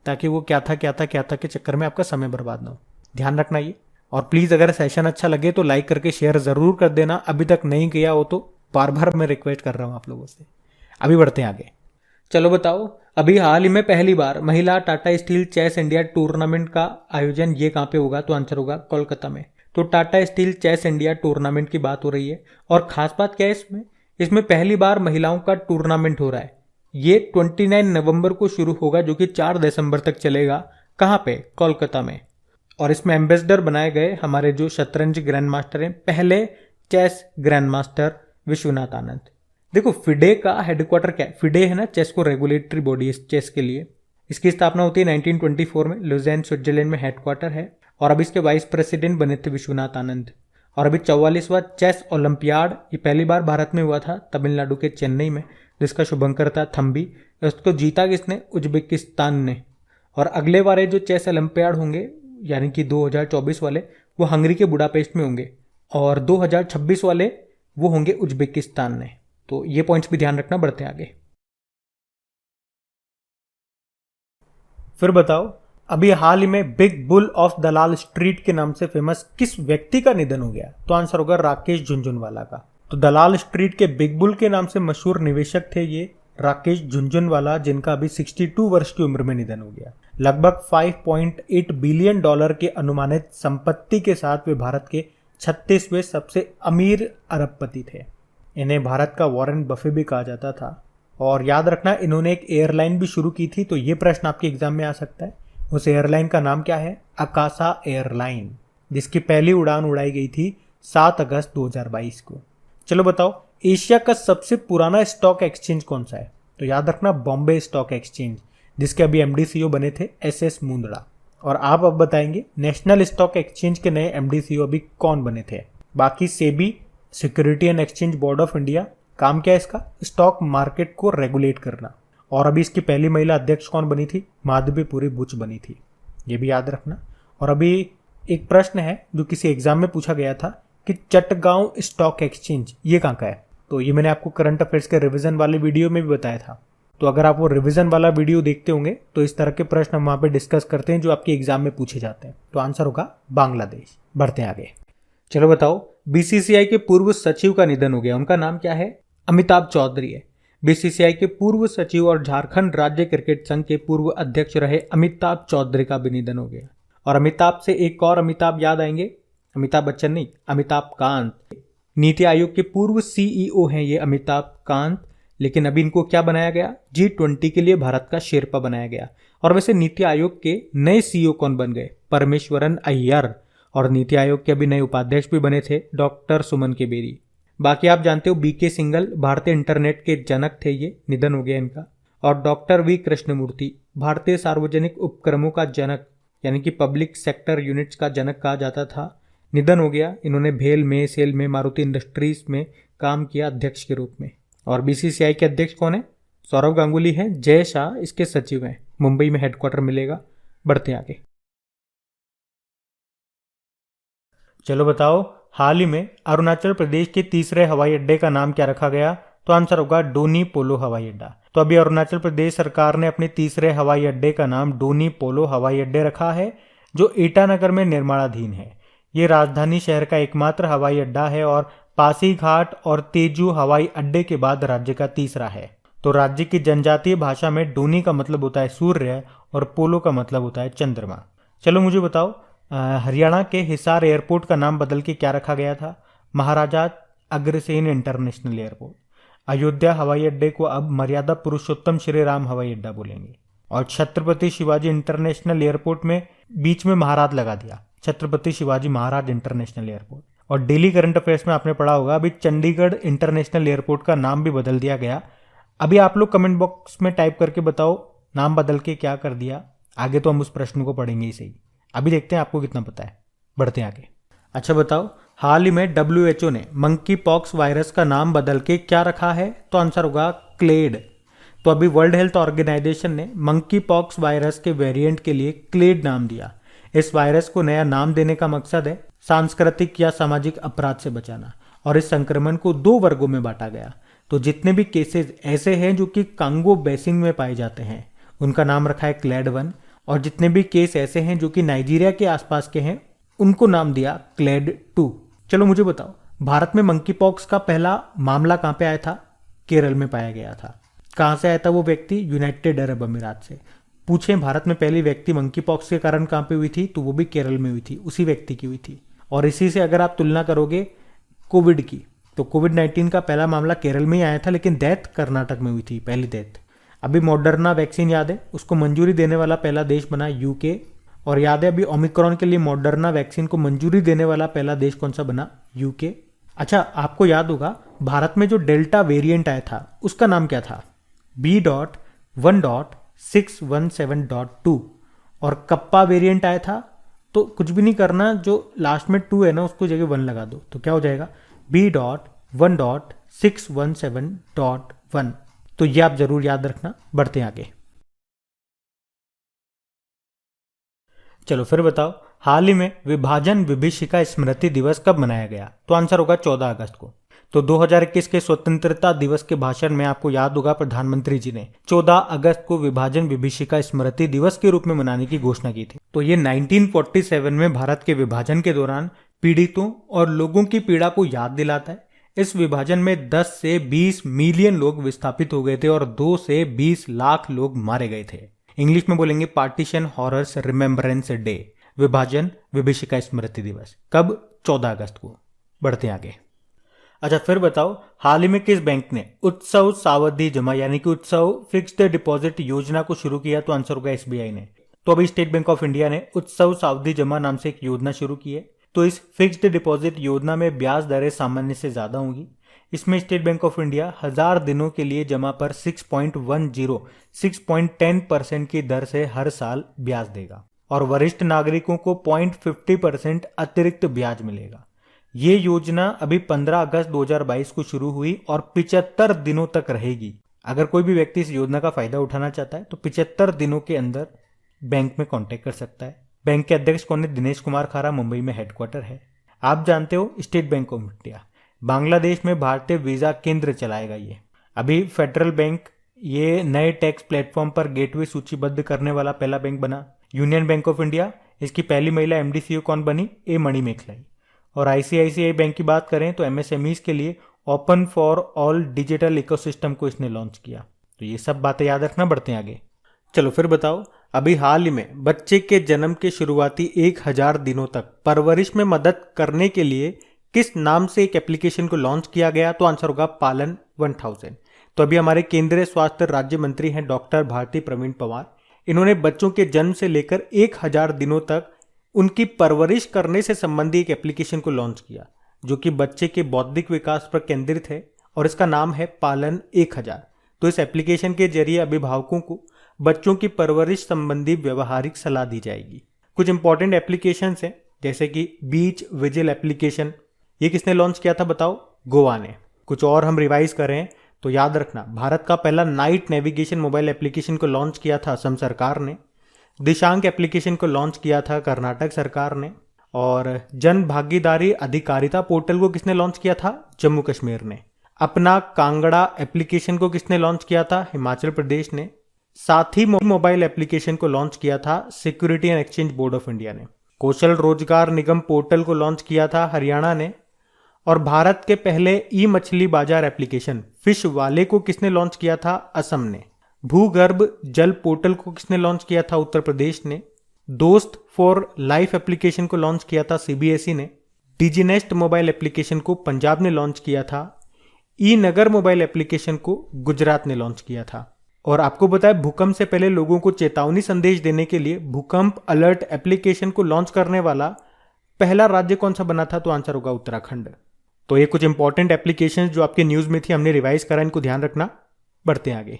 ताकि वो क्या था के चक्कर में आपका समय बर्बाद ना हो। ध्यान रखना ये। और प्लीज अगर सेशन अच्छा लगे तो लाइक करके शेयर जरूर कर देना। अभी तक नहीं किया हो तो बार बार मैं रिक्वेस्ट कर रहा हूँ आप लोगों से। अभी बढ़ते हैं आगे। चलो बताओ, अभी हाल ही में पहली बार महिला Tata Steel Chess India tournament का आयोजन ये कहाँ पे होगा? तो आंसर होगा कोलकाता में। तो Tata Steel Chess India tournament की बात हो रही है। और खास बात क्या है इसमें पहली बार महिलाओं का टूर्नामेंट हो रहा है। ये 29 नवंबर को शुरू होगा जो कि 4 दिसंबर तक चलेगा। कहाँ पे? कोलकाता में। और इसमें एम्बेसडर बनाए गए हमारे जो शतरंज ग्रैंड मास्टर हैं, पहले chess grand master Vishwanath Anand. देखो फिडे का हेडक्वार्टर क्या है? फिडे है ना चेस को रेगुलेटरी बॉडी है चेस के लिए। इसकी स्थापना होती है 1924 में, लुज़ेन स्विट्जरलैंड में हेडक्वार्टर है। और अभी इसके वाइस प्रेसिडेंट बने थे विश्वनाथ आनंद। और अभी 44वां चेस ओलंपियाड ये पहली बार भारत में हुआ था, तमिलनाडु के चेन्नई में, जिसका शुभंकर था थम्बी। इसको जीता किसने? उज्बेकिस्तान ने। और अगले बार जो चेस ओलंपियाड होंगे यानी कि 2024 वाले वो हंगरी के बुडापेस्ट में होंगे, और 2026 वाले वो होंगे उज्बेकिस्तान में। तो ये पॉइंट्स भी ध्यान रखना। बढ़ते हैं आगे। फिर बताओ, अभी हाल ही में big bull of Dalal street के नाम से फेमस किस व्यक्ति का निधन हो गया? तो आंसर होगा राकेश झुनझुनवाला का। तो दलाल स्ट्रीट के बिग बुल के नाम से मशहूर निवेशक थे ये राकेश झुनझुनवाला, जिनका अभी 62 वर्ष की उम्र में निधन हो गया। लगभग $5.8 बिलियन की अनुमानित संपत्ति के साथ वे भारत के 36वें सबसे अमीर अरबपति थे। इन्हें भारत का वॉरेन बफे भी कहा जाता था। और याद रखना इन्होंने एक एयरलाइन भी शुरू की थी। तो ये प्रश्न आपके एग्जाम में आ सकता है। उस एयरलाइन का नाम क्या है? अकासा एयरलाइन, जिसकी पहली उड़ान उड़ाई गई थी 7 अगस्त 2022 को। चलो बताओ, एशिया का सबसे पुराना स्टॉक एक्सचेंज कौन सा है? तो याद रखना बॉम्बे स्टॉक एक्सचेंज, जिसके अभी एमडी सीईओ बने थे एसएस मुंदड़ा। और आप अब बताएंगे नेशनल स्टॉक एक्सचेंज के नए एमडी सीईओ अभी कौन बने थे? बाकी SEBI security and exchange board of India, काम क्या है इसका? स्टॉक मार्केट को रेगुलेट करना। और अभी इसकी पहली महिला अध्यक्ष कौन बनी थी? माधवीपुरी बुच बनी थी, ये भी याद रखना। और अभी एक प्रश्न है जो किसी एग्जाम में पूछा गया था कि चटगांव स्टॉक एक्सचेंज ये कहाँ का है। तो ये मैंने आपको करंट अफेयर्स के रिवीजन वाले वीडियो में भी बताया था। तो अगर आप वो रिवीजन वाला वीडियो देखते होंगे तो इस तरह के प्रश्न हम वहाँ पे डिस्कस करते हैं जो आपके एग्जाम में पूछे जाते हैं। तो आंसर होगा बांग्लादेश। बढ़ते हैं आगे। चलो बताओ, बीसीसीआई के पूर्व सचिव का निधन हो गया, उनका नाम क्या है? अमिताभ चौधरी है। बीसीसीआई के पूर्व सचिव और झारखंड राज्य क्रिकेट संघ के पूर्व अध्यक्ष रहे अमिताभ चौधरी का भी निधन हो गया। और अमिताभ से एक और अमिताभ याद आएंगे, अमिताभ बच्चन नहीं, अमिताभ कांत। नीति आयोग के पूर्व सीईओ हैं ये अमिताभ कांत, लेकिन अभी इनको क्या बनाया गया? G20 के लिए भारत का शेरपा बनाया गया। और वैसे नीति आयोग के नए सीईओ कौन बन गए? परमेश्वरन अय्यर। और नीति आयोग के अभी नए उपाध्यक्ष भी बने थे डॉक्टर सुमन के बेरी। बाकी आप जानते हो बीके सिंघल भारतीय इंटरनेट के जनक थे, ये निधन हो गया इनका। और डॉक्टर वी कृष्णमूर्ति भारतीय सार्वजनिक उपक्रमों का जनक यानी कि पब्लिक सेक्टर यूनिट्स का जनक कहा जाता था, निधन हो गया। इन्होंने भेल में, सेल में, मारुति इंडस्ट्रीज में काम किया अध्यक्ष के रूप में। और बीसीसीआई के अध्यक्ष कौन है? सौरव गांगुली हैं। जय शाह इसके सचिव हैं। मुंबई में हेडक्वार्टर मिलेगा। बढ़ते आगे। चलो बताओ, हाल ही में अरुणाचल प्रदेश के तीसरे हवाई अड्डे का नाम क्या रखा गया? तो आंसर होगा डोनी पोलो हवाई अड्डा। तो अभी अरुणाचल प्रदेश सरकार ने अपने तीसरे हवाई अड्डे का नाम डोनी पोलो हवाई अड्डे रखा है, जो ईटानगर में निर्माणाधीन है। ये राजधानी शहर का एकमात्र हवाई अड्डा है और पासीघाट और तेजू हवाई अड्डे के बाद राज्य का तीसरा है। तो राज्य की जनजातीय भाषा में डोनी का मतलब होता है सूर्य और पोलो का मतलब होता है चंद्रमा। चलो मुझे बताओ, हरियाणा के हिसार एयरपोर्ट का नाम बदल के क्या रखा गया था? Maharaja Agrasen international airport. अयोध्या हवाई अड्डे को अब मर्यादा पुरुषोत्तम श्री राम हवाई अड्डा बोलेंगे। और छत्रपति शिवाजी इंटरनेशनल एयरपोर्ट में बीच में महाराज लगा दिया, छत्रपति शिवाजी महाराज इंटरनेशनल एयरपोर्ट। और डेली करंट अफेयर्स में आपने पढ़ा होगा अभी चंडीगढ़ इंटरनेशनल एयरपोर्ट का नाम भी बदल दिया गया। अभी आप लोग कमेंट बॉक्स में टाइप करके बताओ नाम बदल के क्या कर दिया। आगे तो हम उस प्रश्न को पढ़ेंगे ही सही। अभी देखते हैं आपको कितना पता है। बढ़ते हैं आगे। अच्छा बताओ, हाल ही में WHO ने मंकी पॉक्स वायरस का नाम बदल के क्या रखा है? तो आंसर होगा क्लेड। तो अभी वर्ल्ड हेल्थ ऑर्गेनाइजेशन ने मंकी पॉक्स वायरस के वेरिएंट के लिए क्लेड नाम दिया। इस वायरस को नया नाम देने का मकसद है सांस्कृतिक या सामाजिक अपराध से बचाना। और इस संक्रमण को 2 वर्गों में बांटा गया। तो जितने भी केसेस ऐसे हैं जो कि कांगो बेसिन में पाए जाते हैं उनका नाम रखा है क्लेड 1। और जितने भी केस ऐसे हैं जो कि नाइजीरिया के आसपास के हैं उनको नाम दिया क्लेड 2। चलो मुझे बताओ, भारत में मंकी पॉक्स का पहला मामला कहाँ पे आया था? केरल में पाया गया था। कहाँ से आया था वो व्यक्ति? यूनाइटेड अरब अमीरात से। पूछें भारत में पहली व्यक्ति मंकी पॉक्स के कारण कहाँ पे हुई थी? तो वो भी केरल में हुई थी, उसी व्यक्ति की हुई थी। और इसी से अगर आप तुलना करोगे कोविड की, तो कोविड-19 का पहला मामला केरल में ही आया था, लेकिन डेथ कर्नाटक में हुई थी, पहली डेथ। अभी मॉडर्ना वैक्सीन याद है, उसको मंजूरी देने वाला पहला देश बना यूके। और याद है अभी ओमिक्रॉन के लिए मॉडर्ना वैक्सीन को मंजूरी देने वाला पहला देश कौन सा बना? यूके। अच्छा, आपको याद होगा भारत में जो डेल्टा वेरिएंट आया था उसका नाम क्या था? B.1.617.2। और कप्पा वेरिएंट आया था, तो कुछ भी नहीं करना, जो लास्ट में 2 है ना उसको जगह 1 लगा दो, तो क्या हो जाएगा? B.1.617.1। तो ये आप जरूर याद रखना। बढ़ते हैं आगे। चलो फिर बताओ, हाल ही में विभाजन विभीषिका स्मृति दिवस कब मनाया गया? तो आंसर होगा 14 अगस्त को। तो 2021 के स्वतंत्रता दिवस के भाषण में आपको याद होगा प्रधानमंत्री जी ने 14 अगस्त को विभाजन विभीषिका स्मृति दिवस के रूप में मनाने की घोषणा की थी। तो ये 1947 में भारत के विभाजन के दौरान पीड़ितों और लोगों की पीड़ा को याद दिलाता है। इस विभाजन में 10 से 20 मिलियन लोग विस्थापित हो गए थे और 2 से 20 लाख लोग मारे गए थे। इंग्लिश में बोलेंगे पार्टीशन हॉरर्स रिमेम्बरेंस डे, विभाजन विभीषिका स्मृति दिवस। कब? 14 अगस्त को। बढ़ते आगे। अच्छा फिर बताओ, हाल ही में किस बैंक ने उत्सव सावधि जमा यानी कि उत्सव फिक्स्ड डिपॉजिट योजना को शुरू किया? तो आंसर होगा SBI ने। तो अभी स्टेट बैंक ऑफ इंडिया ने उत्सव सावधि जमा नाम से एक योजना शुरू की है। तो इस फिक्स्ड डिपॉजिट योजना में ब्याज दरें सामान्य से ज्यादा होंगी। इसमें स्टेट बैंक ऑफ इंडिया 1000 दिनों के लिए जमा पर 6.10% की दर से हर साल ब्याज देगा और वरिष्ठ नागरिकों को 0.50% अतिरिक्त ब्याज मिलेगा। ये योजना अभी 15 अगस्त 2022 को शुरू हुई और 75 दिनों तक रहेगी। अगर कोई भी व्यक्ति इस योजना का फायदा उठाना चाहता है तो 75 दिनों के अंदर बैंक में कांटेक्ट कर सकता है। बैंक के अध्यक्ष कौन है? दिनेश कुमार खारा, मुंबई में हेडक्वार्टर है। आप जानते हो state bank of India Bangladesh में भारतीय वीजा केंद्र चलाएगा। ये अभी फेडरल बैंक ये नए टैक्स प्लेटफॉर्म पर गेटवे सूचीबद्ध करने वाला पहला बैंक बना। यूनियन बैंक ऑफ इंडिया, इसकी पहली महिला एमडी/सीईओ कौन बनी? ए मणिमेखलाई। और आईसीआईसीआई बैंक की बात करें तो एमएसएमईज के लिए open for all digital ecosystem को इसने लॉन्च किया। तो ये सब बातें याद रखना, बढ़ते हैं आगे। चलो फिर बताओ, अभी हाल ही में बच्चे के जन्म के शुरुआती 1000 दिनों तक परवरिश में मदद करने के लिए किस नाम से एक एप्लीकेशन को लॉन्च किया गया? तो आंसर होगा पालन 1000। तो अभी हमारे केंद्रीय स्वास्थ्य राज्य मंत्री हैं डॉक्टर भारती प्रवीण पवार। इन्होंने बच्चों के जन्म से लेकर 1000 दिनों तक उनकी परवरिश करने से संबंधी एक एप्लीकेशन को लॉन्च किया, जो कि बच्चे के बौद्धिक विकास पर केंद्रित है और इसका नाम है पालन 1000। तो इस एप्लीकेशन के जरिए अभिभावकों को बच्चों की परवरिश संबंधी व्यवहारिक सलाह दी जाएगी। कुछ इंपॉर्टेंट एप्लीकेशंस हैं, जैसे कि बीच विजिल एप्लीकेशन। ये किसने लॉन्च किया था बताओ? गोवा ने। कुछ और हम रिवाइज करें तो याद रखना, भारत का पहला नाइट नेविगेशन मोबाइल एप्लीकेशन को लॉन्च किया था असम सरकार ने। दिशांक एप्लीकेशन को लॉन्च किया था कर्नाटक सरकार ने। और जन भागीदारी अधिकारिता पोर्टल को किसने लॉन्च किया था? जम्मू कश्मीर ने। अपना कांगड़ा एप्लीकेशन को किसने लॉन्च किया था? हिमाचल प्रदेश ने। साथी मोबाइल एप्लीकेशन को लॉन्च किया था security and exchange board of India ने। कौशल रोजगार निगम पोर्टल को लॉन्च किया था हरियाणा ने। और भारत के पहले ई मछली बाजार एप्लीकेशन फिश वाले को किसने लॉन्च किया था? असम ने। भूगर्भ जल पोर्टल को किसने लॉन्च किया था? उत्तर प्रदेश ने। दोस्त फॉर लाइफ एप्लीकेशन को लॉन्च किया था सीबीएसई ने। डिजीनेस्ट मोबाइल एप्लीकेशन को पंजाब ने लॉन्च किया था। ई नगर मोबाइल एप्लीकेशन को गुजरात ने लॉन्च किया था। और आपको बताया, भूकंप से पहले लोगों को चेतावनी संदेश देने के लिए भूकंप अलर्ट एप्लीकेशन को लॉन्च करने वाला पहला राज्य कौन सा बना था? तो आंसर होगा उत्तराखंड। तो ये कुछ इंपॉर्टेंट एप्लीकेशन जो आपके न्यूज में थी, हमने रिवाइज करा, इनको ध्यान रखना। बढ़ते हैं आगे।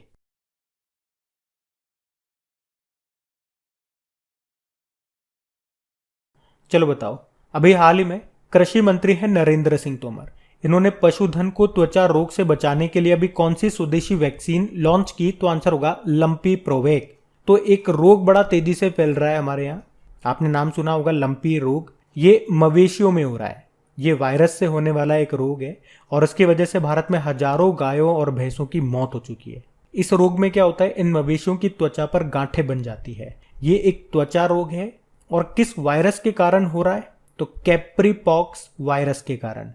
चलो बताओ, अभी हाल ही में कृषि मंत्री हैं नरेंद्र सिंह तोमर। इन्होंने पशुधन को त्वचा रोग से बचाने के लिए अभी कौन सी स्वदेशी वैक्सीन लॉन्च की? तो आंसर होगा लंपी प्रोवेक। तो एक रोग बड़ा तेजी से फैल रहा है हमारे यहाँ, आपने नाम सुना होगा लंपी रोग। ये मवेशियों में हो रहा है। ये वायरस से होने वाला एक रोग है और इसकी वजह से भारत में हजारों गायों और भैंसों की मौत हो चुकी है। इस रोग में क्या होता है, इन मवेशियों की त्वचा पर गांठें बन जाती है। ये एक त्वचा रोग है और किस वायरस के कारण हो रहा है? तो कैप्री पॉक्स वायरस के कारण।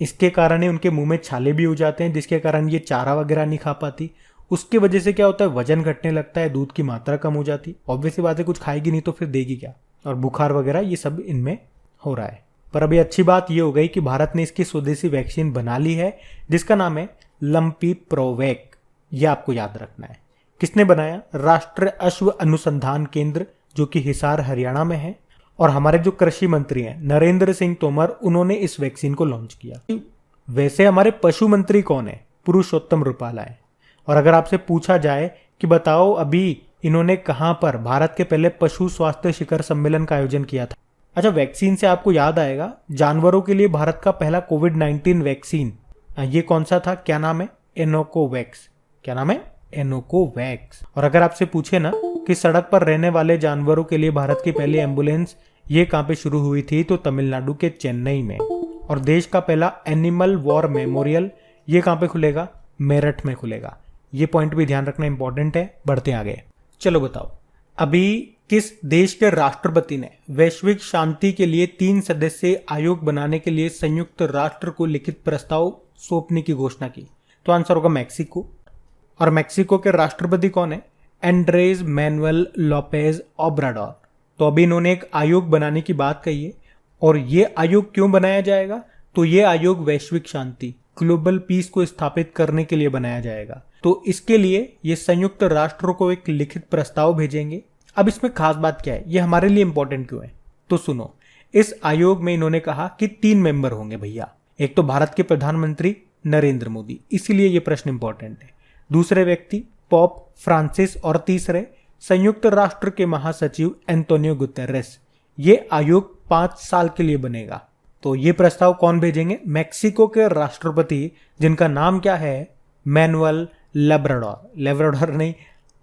इसके कारण ही उनके मुंह में छाले भी हो जाते हैं, जिसके कारण ये चारा वगैरह नहीं खा पाती। उसकी वजह से क्या होता है, वजन घटने लगता है, दूध की मात्रा कम हो जाती। ऑब्वियसली बात है, कुछ खाएगी नहीं तो फिर देगी क्या, और बुखार वगैरह ये सब इनमें हो रहा है। पर अभी अच्छी बात ये हो गई कि भारत ने इसकी स्वदेशी वैक्सीन बना ली है, जिसका नाम है लंपी प्रोवेक। ये आपको याद रखना है। किसने बनाया? राष्ट्रीय अश्व अनुसंधान केंद्र, जो कि हिसार हरियाणा में है। और हमारे जो कृषि मंत्री हैं नरेंद्र सिंह तोमर, उन्होंने इस वैक्सीन को लॉन्च किया। वैसे हमारे पशु मंत्री कौन है? पुरुषोत्तम रूपाला है। और अगर आपसे पूछा जाए कि बताओ अभी इन्होंने कहां पर भारत के पहले पशु स्वास्थ्य शिखर सम्मेलन का आयोजन किया था? अच्छा, वैक्सीन से आपको याद आएगा, जानवरों के लिए भारत का पहला कोविड-19 वैक्सीन ये कौन सा था? क्या नाम है? एनोकोवैक्स। क्या नाम है? एनोकोवैक्स। और अगर आपसे पूछे ना कि सड़क पर रहने वाले जानवरों के लिए भारत की पहली एम्बुलेंस ये कहां पे शुरू हुई थी? तो तमिलनाडु के चेन्नई में। और देश का पहला एनिमल वॉर मेमोरियल ये कहां पे खुलेगा? मेरठ में खुलेगा। ये पॉइंट भी ध्यान रखना इंपॉर्टेंट है। बढ़ते आगे। चलो बताओ, अभी किस देश के राष्ट्रपति ने वैश्विक शांति के लिए 3 सदस्यीय आयोग बनाने के लिए संयुक्त राष्ट्र को लिखित प्रस्ताव सौंपने की घोषणा की? तो आंसर होगा मैक्सिको। और मैक्सिको के राष्ट्रपति कौन है? एंड्रेज मैनुअल लोपेज ओब्राडोर। तो अभी इन्होंने एक आयोग बनाने की बात कही है। और ये आयोग क्यों बनाया जाएगा? तो ये आयोग वैश्विक शांति, ग्लोबल पीस को स्थापित करने के लिए बनाया जाएगा। तो इसके लिए ये संयुक्त राष्ट्र को एक लिखित प्रस्ताव भेजेंगे। अब इसमें खास बात क्या है, ये हमारे लिए इंपॉर्टेंट क्यों है? तो सुनो, इस आयोग में इन्होंने कहा कि 3 मेंबर होंगे भैया। एक तो भारत के प्रधानमंत्री नरेंद्र मोदी, इसीलिए ये प्रश्न इंपॉर्टेंट है। दूसरे व्यक्ति पोप फ्रांसिस। और तीसरे संयुक्त राष्ट्र के महासचिव एंटोनियो गुतेरेस। ये आयोग 5 साल के लिए बनेगा। तो ये प्रस्ताव कौन भेजेंगे? मैक्सिको के राष्ट्रपति, जिनका नाम क्या है? मैनुअल लेब्राडोर नहीं,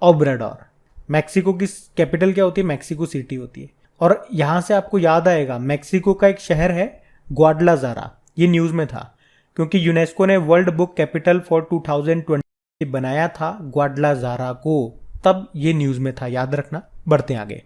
ओब्राडोर। मैक्सिको की कैपिटल क्या होती है? मैक्सिको सिटी होती है। और यहां से आपको याद आएगा मैक्सिको का एक शहर है ग्वाडलाजारा, ये न्यूज में था क्योंकि यूनेस्को ने वर्ल्ड बुक कैपिटल फॉर 2020 बनाया था ग्वाडलाजारा को, तब ये न्यूज में था, याद रखना। बढ़ते आगे।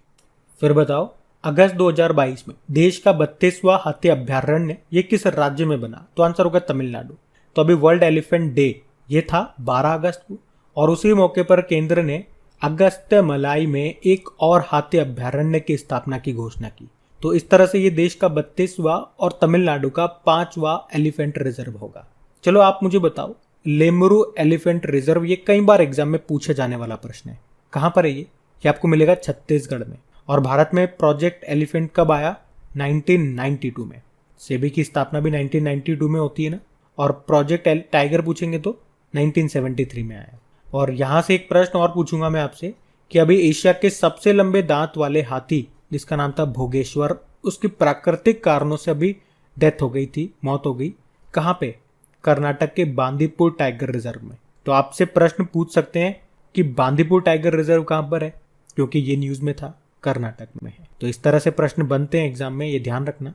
फिर बताओ अगस्त 2022 में देश का 32वां हाथी अभ्यारण्य ये किस राज्य में बना? तो आंसर होगा तमिलनाडु। तो अभी वर्ल्ड एलिफेंट डे ये था 12 अगस्त को, और उसी मौके पर केंद्र ने अगस्त मलाई में एक और हाथी अभ्यारण्य की स्थापना की घोषणा की। तो इस तरह से ये देश का 32वां और तमिलनाडु का 5वां एलिफेंट रिजर्व होगा। चलो आप मुझे बताओ, लेमुरु एलिफेंट रिजर्व ये कई बार एग्जाम में पूछे जाने वाला प्रश्न है। कहां पर है ये आपको मिलेगा छत्तीसगढ़ में। और भारत में प्रोजेक्ट एलिफेंट कब आया? 1992 में। सेबी की स्थापना भी 1992 में होती है ना। और प्रोजेक्ट टाइगर पूछेंगे तो 1973 में आया। और यहां से एक प्रश्न और पूछूंगा मैं आपसे कि अभी एशिया के सबसे लंबे दांत वाले हाथी जिसका नाम था भोगेश्वर, उसकी प्राकृतिक कारणों से अभी डेथ हो गई थी, मौत हो गई। कहां पे? कर्नाटक के बांदीपुर टाइगर रिजर्व में। तो आपसे प्रश्न पूछ सकते हैं कि बांदीपुर टाइगर रिजर्व कहां पर है, क्योंकि ये न्यूज में था, कर्नाटक में है। तो इस तरह से प्रश्न बनते हैं एग्जाम में, ये ध्यान रखना।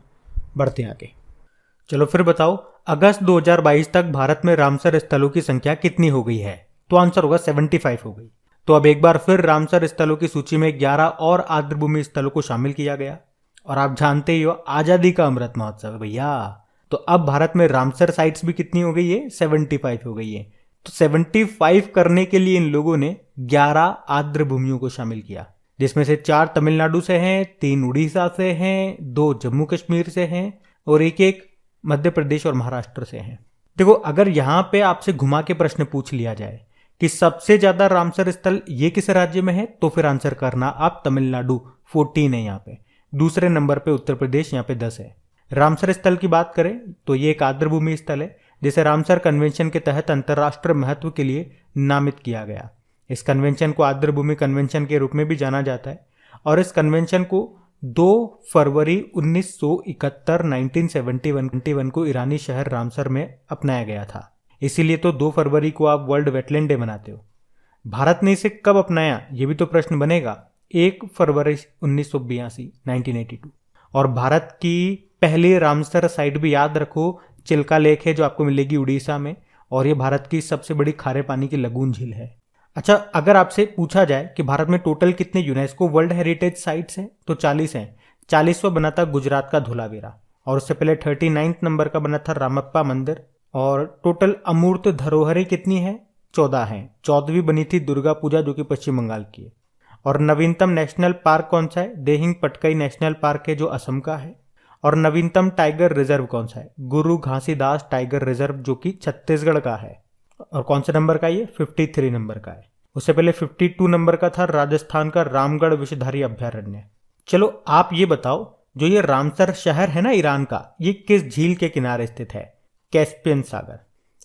बढ़ते आगे। चलो फिर बताओ अगस्त 2022 तक भारत में रामसर स्थलों की संख्या कितनी हो गई है? तो आंसर होगा 75 हो गई। तो अब एक बार फिर रामसर स्थलों की सूची में 11 और आर्द्रभूमि स्थलों को शामिल किया गया। और आप जानते ही हो आजादी का अमृत महोत्सव है भैया। तो अब भारत में रामसर साइट्स भी कितनी हो गई है? 75 हो गई है। तो 75 करने के लिए इन लोगों ने 11 आर्द्रभूमियों को शामिल किया, जिसमें से 4 तमिलनाडु से हैं, 3 उड़ीसा से हैं, 2 जम्मू कश्मीर से हैं और एक मध्य प्रदेश और महाराष्ट्र से हैं। देखो अगर यहां पे आपसे घुमा के प्रश्न पूछ लिया जाए कि सबसे ज्यादा रामसर स्थल ये किस राज्य में है, तो फिर आंसर करना आप तमिलनाडु, 14 है यहाँ पे। दूसरे नंबर पे उत्तर प्रदेश, यहाँ पे 10 है। रामसर स्थल की बात करें तो ये एक आर्द्रभूमि स्थल है जिसे रामसर कन्वेंशन के तहत अंतर्राष्ट्रीय महत्व के लिए नामित किया गया। इस कन्वेंशन को आर्द्रभूमि कन्वेंशन के रूप में भी जाना जाता है और इस कन्वेंशन को 2 फरवरी 1971 1971 को ईरानी शहर रामसर में अपनाया गया था। इसीलिए तो 2 फरवरी को आप वर्ल्ड वेटलैंड डे मनाते हो। भारत ने इसे कब अपनाया, ये भी तो प्रश्न बनेगा। 1 फरवरी 1982 1982। और भारत की पहली रामसर साइट भी याद रखो, चिल्का लेक है जो आपको मिलेगी उड़ीसा में, और ये भारत की सबसे बड़ी खारे पानी की लगून झील है। अच्छा अगर आपसे पूछा जाए कि भारत में टोटल कितने यूनेस्को वर्ल्ड हेरिटेज साइट्स हैं, तो 40 हैं। 40वां बना था गुजरात का धोलावीरा, और उससे पहले 39 नंबर का बना था रामप्पा मंदिर। और टोटल अमूर्त धरोहरें कितनी हैं? 14 हैं। 14वीं बनी थी दुर्गा पूजा जो कि पश्चिम बंगाल की है। और नवीनतम नेशनल पार्क कौन सा है? देहिंग पटकई नेशनल पार्क है जो असम का है। और नवीनतम टाइगर रिजर्व कौन सा है? गुरु घासीदास टाइगर रिजर्व जो कि छत्तीसगढ़ का है। और कौन से नंबर का? ये 53 नंबर का है। उससे पहले 52 नंबर का था राजस्थान का रामगढ़ विषधारी अभ्यारण्य। चलो आप ये बताओ, जो ये रामसर शहर है ना ईरान का, ये किस झील के किनारे स्थित है? कैस्पियन सागर।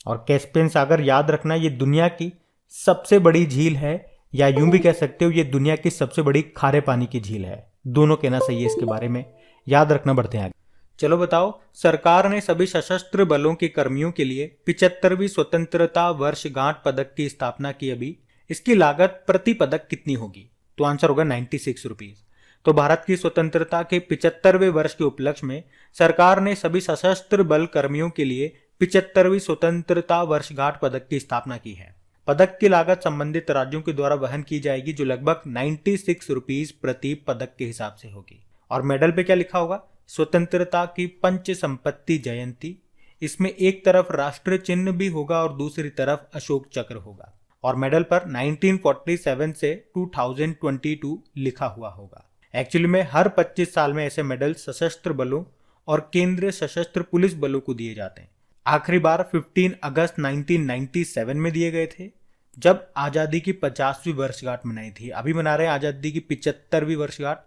और कैस्पियन सागर याद रखना ये दुनिया की सबसे बड़ी झील है, या यूं भी कह सकते हो ये दुनिया की सबसे बड़ी खारे पानी की झील है। दोनों कहना सही है इसके बारे में, याद रखना। बढ़ते हैं आगे। चलो बताओ सरकार ने सभी सशस्त्र बलों के कर्मियों के लिए 75वीं स्वतंत्रता वर्षगांठ पदक की स्थापना की। अभी इसकी लागत प्रति पदक कितनी होगी? तो आंसर होगा 96 रुपीज। तो भारत की स्वतंत्रता के 75वें वर्ष के उपलक्ष्य में सरकार ने सभी सशस्त्र बल कर्मियों के लिए 75वीं स्वतंत्रता वर्षगांठ पदक की स्थापना की है। पदक की लागत संबंधित राज्यों के द्वारा वहन की जाएगी, जो लगभग 96 रुपीज प्रति पदक के हिसाब से होगी। और मेडल पे क्या लिखा होगा? स्वतंत्रता की पंच संपत्ति जयंती। इसमें एक तरफ राष्ट्र चिन्ह भी होगा और दूसरी तरफ अशोक चक्र होगा। और मेडल पर 1947 से 2022 लिखा हुआ होगा। एक्चुअली में हर 25 साल में ऐसे मेडल सशस्त्र बलों और केंद्रीय सशस्त्र पुलिस बलों को दिए जाते हैं। आखिरी बार 15 अगस्त 1997 में दिए गए थे, जब आजादी की 50वीं वर्षगांठ मनाई थी। अभी मना रहे हैं आजादी की 75वीं वर्षगांठ,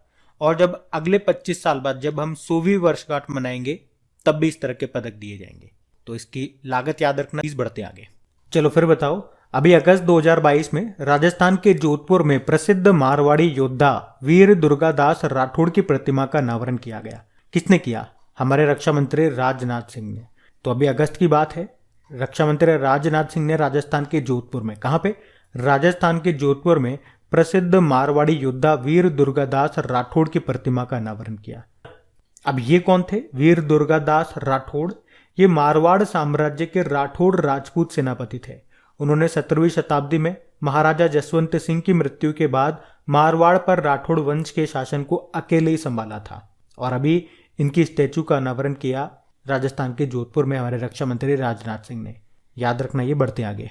और जब अगले 25 साल बाद जब हम 100वीं वर्षगांठ मनाएंगे तब भी इस तरह के पदक दिए जाएंगे। तो इसकी लागत याद रखना। प्लीज बढ़ते आगे। चलो फिर बताओ, अभी अगस्त 2022 में राजस्थान के जोधपुर में प्रसिद्ध मारवाड़ी योद्धा वीर दुर्गादास राठौड़ की प्रतिमा का अनावरण किया गया। किसने किया? हमारे रक्षा मंत्री राजनाथ सिंह ने। तो अभी अगस्त की बात है, रक्षा मंत्री राजनाथ सिंह ने राजस्थान के जोधपुर में, कहां पे? राजस्थान के जोधपुर में प्रसिद्ध मारवाड़ी योद्धा वीर दुर्गादास राठौड़ की प्रतिमा का अनावरण किया। अब ये कौन थे वीर दुर्गादास राठौड़? ये मारवाड़ साम्राज्य के राठौड़ राजपूत सेनापति थे। उन्होंने 17वीं शताब्दी में महाराजा जसवंत सिंह की मृत्यु के बाद मारवाड़ पर राठौड़ वंश के शासन को अकेले ही संभाला था। और अभी इनकी स्टैचू का अनावरण किया राजस्थान के जोधपुर में हमारे रक्षा मंत्री राजनाथ सिंह ने। याद रखना, ये बढ़ते आगे।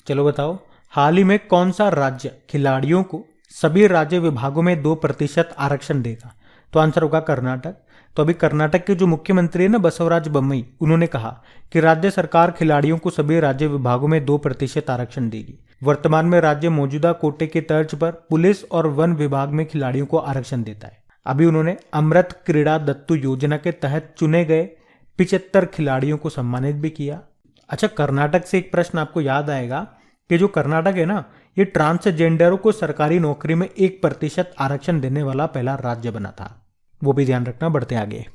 चलो बताओ, हाल ही में कौन सा राज्य खिलाड़ियों को सभी राज्य विभागों में 2% आरक्षण देगा? तो आंसर होगा कर्नाटक। तो अभी कर्नाटक के जो मुख्यमंत्री है ना, बसवराज बोम्मई, उन्होंने कहा कि राज्य सरकार खिलाड़ियों को सभी राज्य विभागों में 2% आरक्षण देगी। वर्तमान में राज्य मौजूदा कोटे के तर्ज पर पुलिस और वन विभाग में खिलाड़ियों को आरक्षण देता है। अभी उन्होंने अमृत क्रीड़ा दत्तु योजना के तहत चुने गए 75 खिलाड़ियों को सम्मानित भी किया। अच्छा, कर्नाटक से एक प्रश्न आपको याद आएगा कि जो कर्नाटक है ना, ये ट्रांसजेंडरों को सरकारी नौकरी में 1% आरक्षण देने वाला पहला राज्य बना था। वो भी ध्यान रखना। बढ़ते आगे।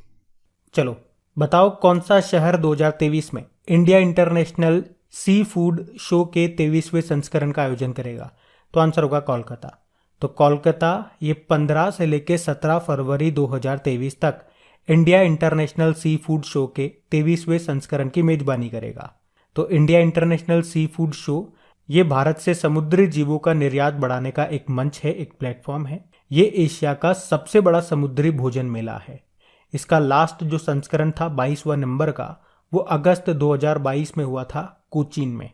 चलो बताओ, कौन सा शहर 2023 में India international sea food show के 23वें संस्करण का आयोजन करेगा? तो आंसर होगा कोलकाता। तो कोलकाता ये 15 से लेकर 17 फरवरी 2023 तक India international sea food show के 23वें संस्करण की मेजबानी करेगा। तो India international sea food show ये भारत से समुद्री जीवों का निर्यात बढ़ाने का एक मंच है, एक प्लेटफॉर्म है। ये एशिया का सबसे बड़ा समुद्री भोजन मेला है। इसका लास्ट जो संस्करण था 22वां नंबर का, वो अगस्त 2022 में हुआ था कोचीन में।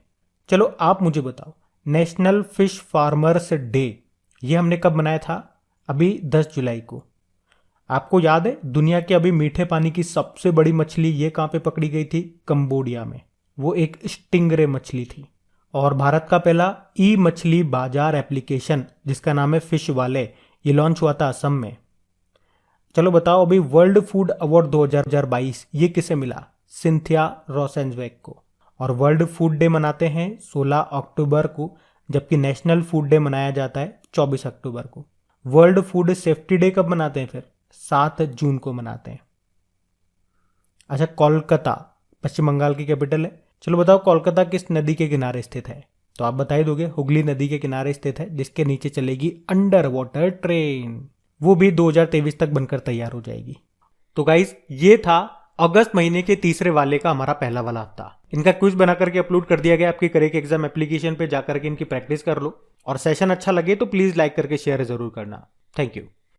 चलो आप मुझे बताओ, नेशनल फिश फार्मर्स डे ये हमने कब मनाया था? अभी 10 जुलाई को। आपको याद है दुनिया के अभी मीठे पानी की सबसे बड़ी मछली ये कहाँ पे पकड़ी गई थी? कंबोडिया में। वो एक स्टिंगरे मछली थी। और भारत का पहला ई मछली बाजार एप्लीकेशन जिसका नाम है फिश वाले, ये लॉन्च हुआ था असम में। चलो बताओ, अभी वर्ल्ड फूड अवार्ड 2022 ये किसे मिला? सिंथिया रोसेंजवेग को। और वर्ल्ड फूड डे मनाते हैं 16 अक्टूबर को, जबकि नेशनल फूड डे मनाया जाता है 24 अक्टूबर को। वर्ल्ड फूड सेफ्टी डे कब मनाते हैं? फिर 7 जून को मनाते हैं। अच्छा, कोलकाता पश्चिम बंगाल की कैपिटल है। चलो बताओ, कोलकाता किस नदी के किनारे स्थित है? तो आप बता ही दोगे, हुगली नदी के किनारे स्थित है, जिसके नीचे चलेगी अंडर वाटर ट्रेन। वो भी 2023 तक बनकर तैयार हो जाएगी। तो गाइस, ये था अगस्त महीने के तीसरे वाले का हमारा पहला वाला हफ्ता। इनका क्विज बना करके अपलोड कर दिया गया आपकी करेक्ट एग्जाम एप्लीकेशन पे, जाकर के इनकी प्रैक्टिस कर लो। और सेशन अच्छा लगे तो प्लीज लाइक करके शेयर जरूर करना। Thank you.